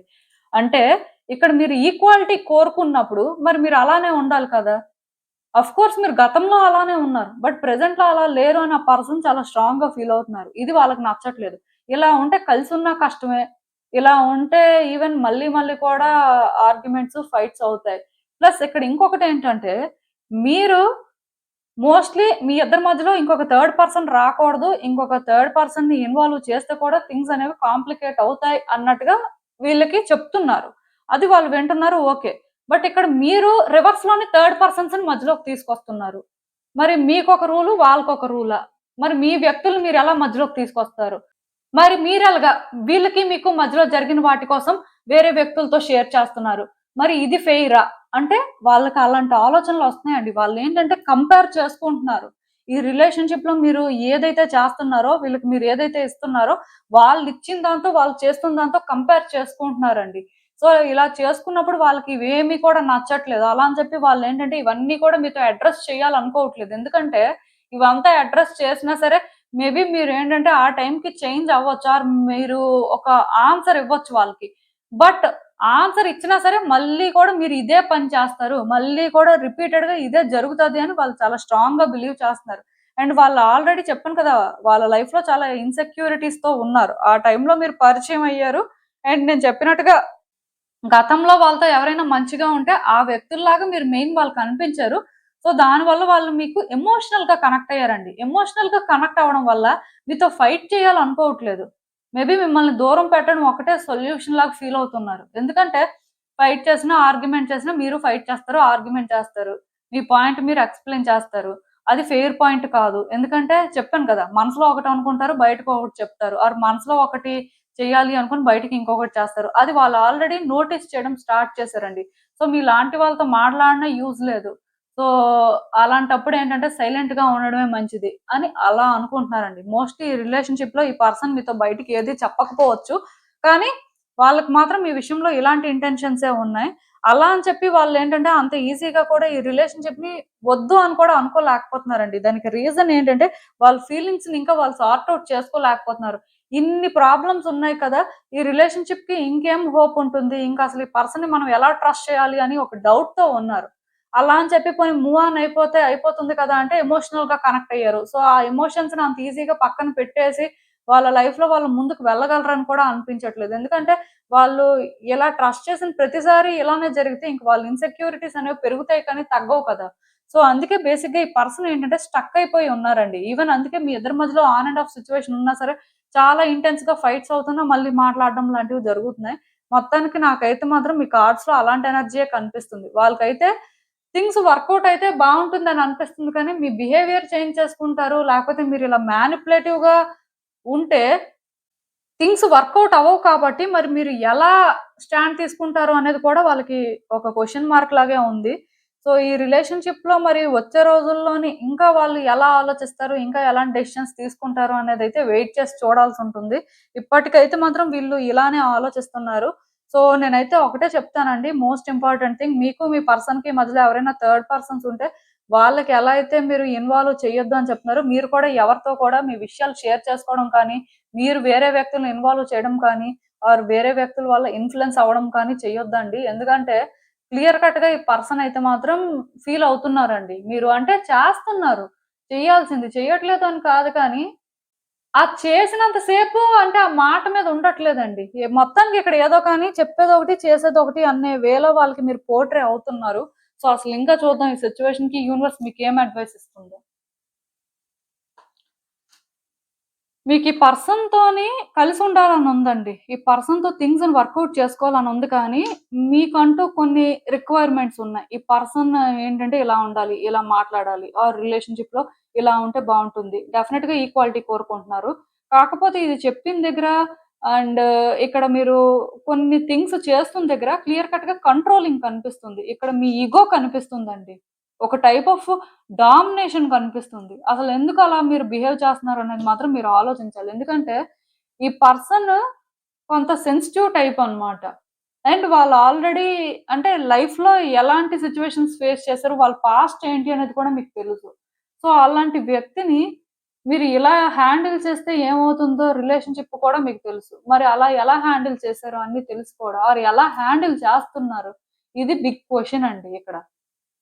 అంటే ఇక్కడ మీరు ఈక్వాలిటీ కోరుకున్నప్పుడు మరి మీరు అలానే ఉండాలి కదా! ఆఫ్‌కోర్స్ మీరు గతంలో అలానే ఉన్నారు. బట్ ప్రెజెంట్‌లో అలా లేరు అని ఆ పర్సన్ చాలా స్ట్రాంగ్‌గా ఫీల్ అవుతున్నారు. ఇది వాళ్ళకి నచ్చట్లేదు. ఇలా ఉంటే కలిసున్నా కష్టమే. ఇలా ఉంటే ఈవెన్ మళ్ళీ మళ్ళీ కూడా ఆర్గ్యుమెంట్స్, ఫైట్స్ అవుతాయి. ప్లస్ ఇక్కడ ఇంకొకటేంటంటే మీరు మోస్ట్‌లీ మీ ఇద్దరి మధ్యలో ఇంకొక థర్డ్ పర్సన్ రాకూడదు. ఇంకొక థర్డ్ పర్సన్‌ని ఇన్వాల్వ్ చేస్తే కూడా థింగ్స్ అనేవి కాంప్లికేట్ అవుతాయి అన్నట్టుగా వీళ్ళకి చెప్తున్నారు. అది వాళ్ళు వింటున్నారు ఓకే. బట్ ఇక్కడ మీరు రివర్స్‌లోనే థర్డ్ పర్సన్స్‌ని మధ్యలోకి తీసుకొస్తున్నారు. మరి మీకొక రూలు, వాళ్ళకొక రూలా? మరి మీ వ్యక్తులు మీరెలా మధ్యలోకి తీసుకొస్తారు? మరి మీరెలాగా వీళ్ళకి మీకు మధ్యలో జరిగిన వాటి కోసం వేరే వ్యక్తులతో షేర్ చేస్తున్నారు. మరి ఇది ఫెయిరా? అంటే వాళ్ళకి అలాంటి ఆలోచనలొస్తున్నాయండి. వాళ్ళేంటంటే కంపేర్ చేసుకుంటున్నారు. ఈ రిలేషన్‌షిప్‌లో మీరు ఏదైతే చేస్తున్నారో, వీళ్ళకి మీరు ఏదైతే ఇస్తున్నారో, వాళ్ళిచ్చిన దాంతో, వాళ్ళు చేస్తున్న దాంతో కంపేర్ చేసుకుంటున్నారండి. సో, ఇలా చేసుకున్నప్పుడు వాళ్ళకి ఇవేమి కూడా నచ్చట్లేదు. అలా అని చెప్పి వాళ్ళేంటంటే ఇవన్నీ కూడా మీతో అడ్రెస్ చేయాలనుకోవట్లేదు. ఎందుకంటే ఇవంతా అడ్రెస్ చేసినా సరే మేబీ మీరేంటంటే ఆ టైంకి చేంజ్ అవ్వచ్చు. ఆర్ మీరు ఒక ఆన్సర్ ఇవ్వచ్చు వాళ్ళకి. బట్ ఆన్సర్ ఇచ్చినా సరే మళ్ళీ కూడా మీరు ఇదే పని చేస్తారు. మళ్ళీ కూడా రిపీటెడ్‌గా ఇదే జరుగుతది అని వాళ్ళు చాలా స్ట్రాంగ్‌గా బిలీవ్ చేస్తున్నారు. అండ్ వాళ్ళు ఆల్రెడీ చెప్పాను కదా! వాళ్ళ లైఫ్‌లో చాలా ఇన్‌సెక్యూరిటీస్‌తో ఉన్నారు. ఆ టైంలో మీరు పరిచయం అయ్యారు. అండ్ నేను చెప్పినట్టుగా గతంలో వాళ్ళతో ఎవరైనా మంచిగా ఉంటే, ఆ వ్యక్తుల్లాగా మీరు మెయిన్ వాళ్ళకనిపించారు. సో, దానివల్ల వాళ్ళు మీకు ఎమోషనల్‌గా కనెక్ట్ అయ్యారండి. ఎమోషనల్‌గా కనెక్ట్ అవ్వడం వల్ల మీతో ఫైట్ చేయాలనుకోవట్లేదు. మేబీ మిమ్మల్ని దూరం పెట్టడం ఒకటే సొల్యూషన్ లాగా ఫీల్ అవుతున్నారు. ఎందుకంటే ఫైట్ చేసినా, ఆర్గ్యుమెంట్ చేసినా మీరు ఫైట్ చేస్తారు, ఆర్గ్యుమెంట్ చేస్తారు. మీ పాయింట్ మీరు ఎక్స్‌ప్లెయిన్ చేస్తారు. అది ఫెయిర్ పాయింట్ కాదు. ఎందుకంటే చెప్పాను కదా! మనసులో ఒకటి అనుకుంటారు, బయటకి ఒకటి చెప్తారు. ఆర్ మనసులో ఒకటి చెయ్యాలి అనుకుని బయటికి ఇంకొకటి చేస్తారు. అది వాళ్ళు ఆల్రెడీ నోటీస్ చేయడం స్టార్ట్ చేశారండి. సో, మీలాంటి వాళ్ళతో మాట్లాడినా యూజ్ లేదు. సో, అలాంటప్పుడేంటంటే సైలెంట్‌గా ఉండడమే మంచిది అని అలా అనుకుంటున్నారండి. మోస్ట్‌లీ ఈ రిలేషన్‌షిప్‌లో ఈ పర్సన్ మీతో బయటికి ఏది చెప్పకపోవచ్చు. కానీ వాళ్ళకి మాత్రం ఈ విషయంలో ఇలాంటి ఇంటెన్షన్సే ఉన్నాయి. అలా అని చెప్పి వాళ్ళేంటంటే అంత ఈజీగా కూడా ఈ రిలేషన్‌షిప్‌ని వద్దు అని కూడా అనుకోలేకపోతున్నారండి. దానికి రీజన్ ఏంటంటే వాళ్ళ ఫీలింగ్స్‌ని ఇంకా వాళ్ళు సార్ట్ ఔట్ చేసుకోలేకపోతున్నారు. ఇన్ని ప్రాబ్లమ్స్ ఉన్నాయి కదా! ఈ రిలేషన్‌షిప్‌కి ఇంకేం హోప్ ఉంటుంది? ఇంకా అసలు ఈ పర్సన్‌ని మనం ఎలా ట్రస్ట్ చేయాలి అని ఒక డౌట్‌తో ఉన్నారు. అలా అని చెప్పి పోనీ మూవ్ ఆన్ అయిపోతే అయిపోతుంది కదా! అంటే ఎమోషనల్‌గా కనెక్ట్ అయ్యారు. సో, ఆ ఎమోషన్స్‌ని అంత ఈజీగా పక్కన పెట్టేసి వాళ్ళ లైఫ్‌లో వాళ్ళు ముందుకు వెళ్ళగలరని కూడా అనిపించట్లేదు. ఎందుకంటే వాళ్ళు ఇలా ట్రస్ట్ చేసిన ప్రతిసారి ఇలానే జరిగితే ఇంక వాళ్ళ ఇన్‌సెక్యూరిటీస్ అనేవి పెరుగుతాయి కానీ తగ్గవు కదా! సో, అందుకే బేసిక్‌గా ఈ పర్సన్ ఏంటంటే స్టక్ అయిపోయి ఉన్నారండి. ఈవెన్ అందుకే మీ ఇద్దరి మధ్యలో ఆన్ అండ్ ఆఫ్ సిట్యుయేషన్ ఉన్నా సరే చాలా ఇంటెన్స్‌గా ఫైట్స్ అవుతున్నా మళ్ళీ మాట్లాడడం లాంటివి జరుగుతున్నాయి. మొత్తానికి నాకైతే మాత్రం మీ కార్డ్స్‌లో అలాంటి ఎనర్జీయే కనిపిస్తుంది. వాళ్ళకైతే థింగ్స్ వర్కౌట్ అయితే బావుంటుందని అనిపిస్తుంది కానీ, మీ బిహేవియర్ చేంజ్ చేసుకుంటారు. లేకపోతే మీరిలా మ్యానిప్యులేటివ్‌గా ఉంటే థింగ్స్ వర్కౌట్ అవ్వవు కాబట్టి, మరి మీరు ఎలా స్టాండ్ తీసుకుంటారు అనేది కూడా వాళ్ళకి ఒక క్వెషన్ మార్క్ లాగే ఉంది. సో, ఈ రిలేషన్‌షిప్‌లో మరి వచ్చే రోజుల్లోని ఇంకా వాళ్ళు ఎలా ఆలోచిస్తారు? ఇంకా ఎలాంటి డెసిషన్స్ తీసుకుంటారు? అనేదైతే వెయిట్ చేసి చూడాల్సుంటుంది. ఇప్పటికైతే మాత్రం వీళ్ళు ఇలానే ఆలోచిస్తున్నారు. సో, నేనైతే ఒకటే చెప్తానండి. మోస్ట్ ఇంపార్టెంట్ థింగ్ మీకు మీ పర్సన్‌కి మధ్యలో ఎవరైనా థర్డ్ పర్సన్స్ ఉంటే వాళ్ళకి ఎలా అయితే మీరు ఇన్వాల్వ్ చేయొద్దు అని చెప్తున్నారో, మీరు కూడా ఎవరితో కూడా మీ విషయాలు షేర్ చేసుకోవడం కానీ, మీరు వేరే వ్యక్తులను ఇన్వాల్వ్ చేయడం కానీ, ఆర్ వేరే వ్యక్తుల వల్ల ఇన్‌ఫ్లూయెన్స్ అవ్వడం కానీ చెయ్యొద్దండి. ఎందుకంటే క్లియర్ కట్‌గా ఈ పర్సన్ అయితే మాత్రం ఫీల్ అవుతున్నారండి. మీరు అంటే చేస్తున్నారు. చెయ్యాల్సింది. చెయ్యట్లేదు అని కాదు కానీ, ఆ చేసినంత సేపు అంటే ఆ మాట మీద ఉండట్లేదండి. మొత్తానికి ఇక్కడ ఏదో కానీ చెప్పేదొకటి, చేసేదొకటి అనే వేలో వాళ్ళకి మీరు పోర్ట్రే అవుతున్నారు. సో, అసలు ఇంకా చూద్దాం ఈ సిట్యుయేషన్‌కి యూనివర్స్ మీకేం అడ్వైస్ ఇస్తుందో. మీకీ పర్సన్‌తోని కలిసుండాలనుందండి. ఈ పర్సన్‌తో థింగ్స్‌ని వర్కౌట్ చేసుకోవాలనుంది కానీ, మీకంటూ కొన్ని రిక్వైర్మెంట్స్ ఉన్నాయి. ఈ పర్సన్ ఏంటంటే ఇలా ఉండాలి, ఇలా మాట్లాడాలి, ఆర్ రిలేషన్‌షిప్‌లో ఇలా ఉంటే బావుంటుంది. డెఫినిట్‌గా ఈక్వాలిటీ కోరుకుంటున్నారు. కాకపోతే ఇది చెప్పిన దగ్గర అండ్ ఇక్కడ మీరు కొన్ని థింగ్స్ చేస్తున్న దగ్గర క్లియర్ కట్‌గా కంట్రోలింగ్ కనిపిస్తుంది. ఇక్కడ మీ ఇగో కనిపిస్తుందండి. ఒక టైప్ ఆఫ్ డామినేషన్ కనిపిస్తుంది. అసలెందుకు అలా మీరు బిహేవ్ చేస్తున్నారనేది మాత్రం మీరు ఆలోచించాలి. ఎందుకంటే, ఈ పర్సన్ కొంత సెన్సిటివ్ టైప్ అన్నమాట. అండ్ వాళ్ళు ఆల్రెడీ అంటే లైఫ్‌లో ఎలాంటి సిట్యుయేషన్స్ ఫేస్ చేశారు, వాళ్ళ పాస్ట్ ఏంటి అనేది కూడా మీకు తెలుసు. సో, అలాంటి వ్యక్తిని మీరు ఇలా హ్యాండిల్ చేస్తే ఏమవుతుందో రిలేషన్‌షిప్ కూడా మీకు తెలుసు. మరి అలా ఎలా హ్యాండిల్ చేశారో అన్నీ తెలిసి కూడా ఆర్ ఎలా హ్యాండిల్ చేస్తున్నారు? ఇది బిగ్ క్వెషన్ అండి ఇక్కడ.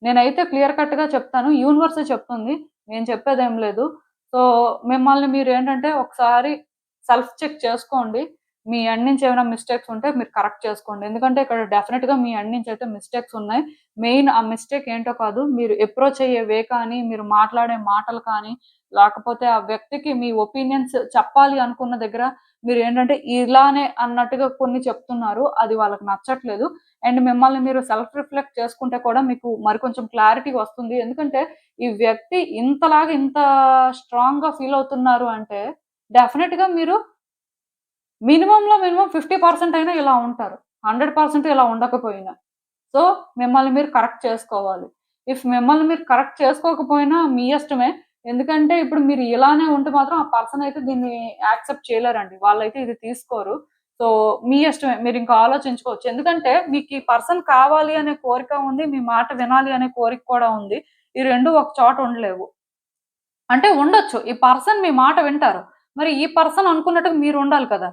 నేనైతే క్లియర్ కట్‌గా చెప్తాను. యూనివర్సే చెప్తుంది. నేను చెప్పేదేం లేదు. సో, మిమ్మల్ని మీరేంటంటే ఒకసారి సెల్ఫ్ చెక్ చేసుకోండి. మీ ఎండ్ నుంచి ఏమైనా మిస్టేక్స్ ఉంటే మీరు కరెక్ట్ చేసుకోండి. ఎందుకంటే ఇక్కడ డెఫినిట్‌గా మీ ఎండ్ నుంచి అయితే మిస్టేక్స్ ఉన్నాయి. మెయిన్ ఆ మిస్టేక్ ఏంటో కాదు. మీరు అప్రోచ్ అయ్యే వే కానీ, మీరు మాట్లాడే మాటలు కానీ, లేకపోతే ఆ వ్యక్తికి మీ ఒపీనియన్స్ చెప్పాలి అనుకున్న దగ్గర మీరేంటంటే ఇలానే అన్నట్టుగా కొన్ని చెప్తున్నారు. అది వాళ్ళకి నచ్చట్లేదు. అండ్ మిమ్మల్ని మీరు సెల్ఫ్ రిఫ్లెక్ట్ చేసుకుంటే కూడా మీకు మరికొంచెం క్లారిటీ వస్తుంది. ఎందుకంటే ఈ వ్యక్తి ఇంతలాగా ఇంత స్ట్రాంగ్‌గా ఫీల్ అవుతున్నారు అంటే డెఫినిట్‌గా మీరు మినిమమ్‌లో మినిమమ్ 50% అయినా ఇలా ఉంటారు. 100% ఇలా ఉండకపోయినా. సో, మిమ్మల్ని మీరు కరెక్ట్ చేసుకోవాలి. మిమ్మల్ని మీరు కరెక్ట్ చేసుకోకపోయినా మీ ఇష్టమే. ఎందుకంటే ఇప్పుడు మీరు ఇలానే ఉంటే మాత్రం ఆ పర్సన్ అయితే దీన్ని యాక్సెప్ట్ చేయలేరండి. వాళ్ళైతే ఇది తీసుకోరు. సో మీ ఇష్టమే. మీరింకా ఆలోచించుకోవచ్చు. ఎందుకంటే మీకు ఈ పర్సన్ కావాలి అనే కోరిక ఉంది. మీ మాట వినాలి అనే కోరిక కూడా ఉంది. ఈ 2 ఒక చోట ఉండలేవు. అంటే ఉండొచ్చు. ఈ పర్సన్ మీ మాట వింటారు. మరి ఈ పర్సన్ అనుకున్నట్టుగా మీరుండాలి కదా!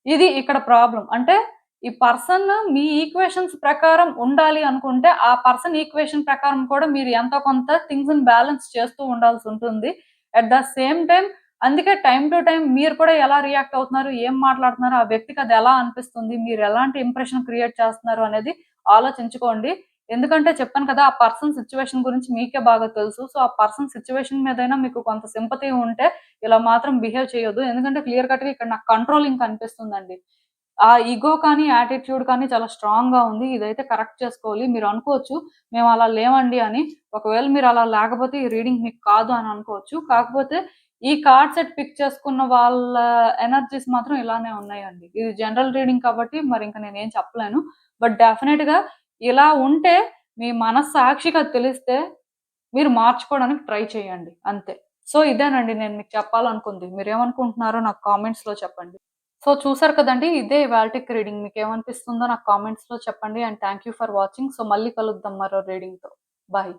ఇది ఇక్కడ ప్రాబ్లమ్. అంటే ఈ పర్సన్ మీ ఈక్వేషన్స్ ప్రకారం ఉండాలి అనుకుంటే, ఆ పర్సన్ ఈక్వేషన్ ప్రకారం కూడా మీరు ఎంతో కొంత థింగ్స్‌ని బ్యాలెన్స్ చేస్తూ ఉండాల్సుంటుంది. అట్ ద సేమ్ టైమ్ అందుకే టైమ్ టు టైమ్ మీరు కూడా ఎలా రియాక్ట్ అవుతున్నారు, ఏం మాట్లాడుతున్నారు, ఆ వ్యక్తికి అది ఎలా అనిపిస్తుంది, మీరు ఎలాంటి ఇంప్రెషన్ క్రియేట్ చేస్తున్నారు అనేది ఆలోచించుకోండి. ఎందుకంటే చెప్పాను కదా! ఆ పర్సన్ సిట్యుయేషన్ గురించి మీకే బాగా తెలుసు. సో, ఆ పర్సన్ సిట్యుయేషన్ మీదైనా మీకు కొంత సింపతి ఉంటే ఇలా మాత్రం బిహేవ్ చేయొద్దు. ఎందుకంటే క్లియర్ కట్‌గా ఇక్కడ నాకు కంట్రోలింగ్ కనిపిస్తుందండి. ఆ ఇగో కానీ, యాటిట్యూడ్ కానీ చాలా స్ట్రాంగ్‌గా ఉంది. ఇదైతే కరెక్ట్ చేసుకోవాలి. మీరు అనుకోవచ్చు, మేము అలా లేమండి అని. ఒకవేళ మీరు అలా లేకపోతే ఈ రీడింగ్ మీకు కాదు అని అనుకోవచ్చు. కాకపోతే ఈ కార్డ్ సెట్ పిక్ చేసుకున్న వాళ్ళ ఎనర్జీస్ మాత్రం ఇలానే ఉన్నాయండి. ఇది జనరల్ రీడింగ్ కాబట్టి మరింక నేనేం చెప్పలేను. బట్ డెఫినెట్‌గా ఇలా ఉంటే మీ మనస్సాక్షికి అది తెలిస్తే మీరు మార్చుకోవడానికి ట్రై చేయండి అంతే. సో, ఇదేనండి నేను మీకు చెప్పాలనుకుంది. మీరేమనుకుంటున్నారో నాకు కామెంట్స్‌లో చెప్పండి. సో, చూసారు కదండీ! ఇదే ఇవాల్టికి రీడింగ్. మీకేమనిపిస్తుందో నాకు కామెంట్స్‌లో చెప్పండి. And thank you for watching. So, మళ్ళీ కలుద్దాం మరో రీడింగ్‌తో. బాయ్.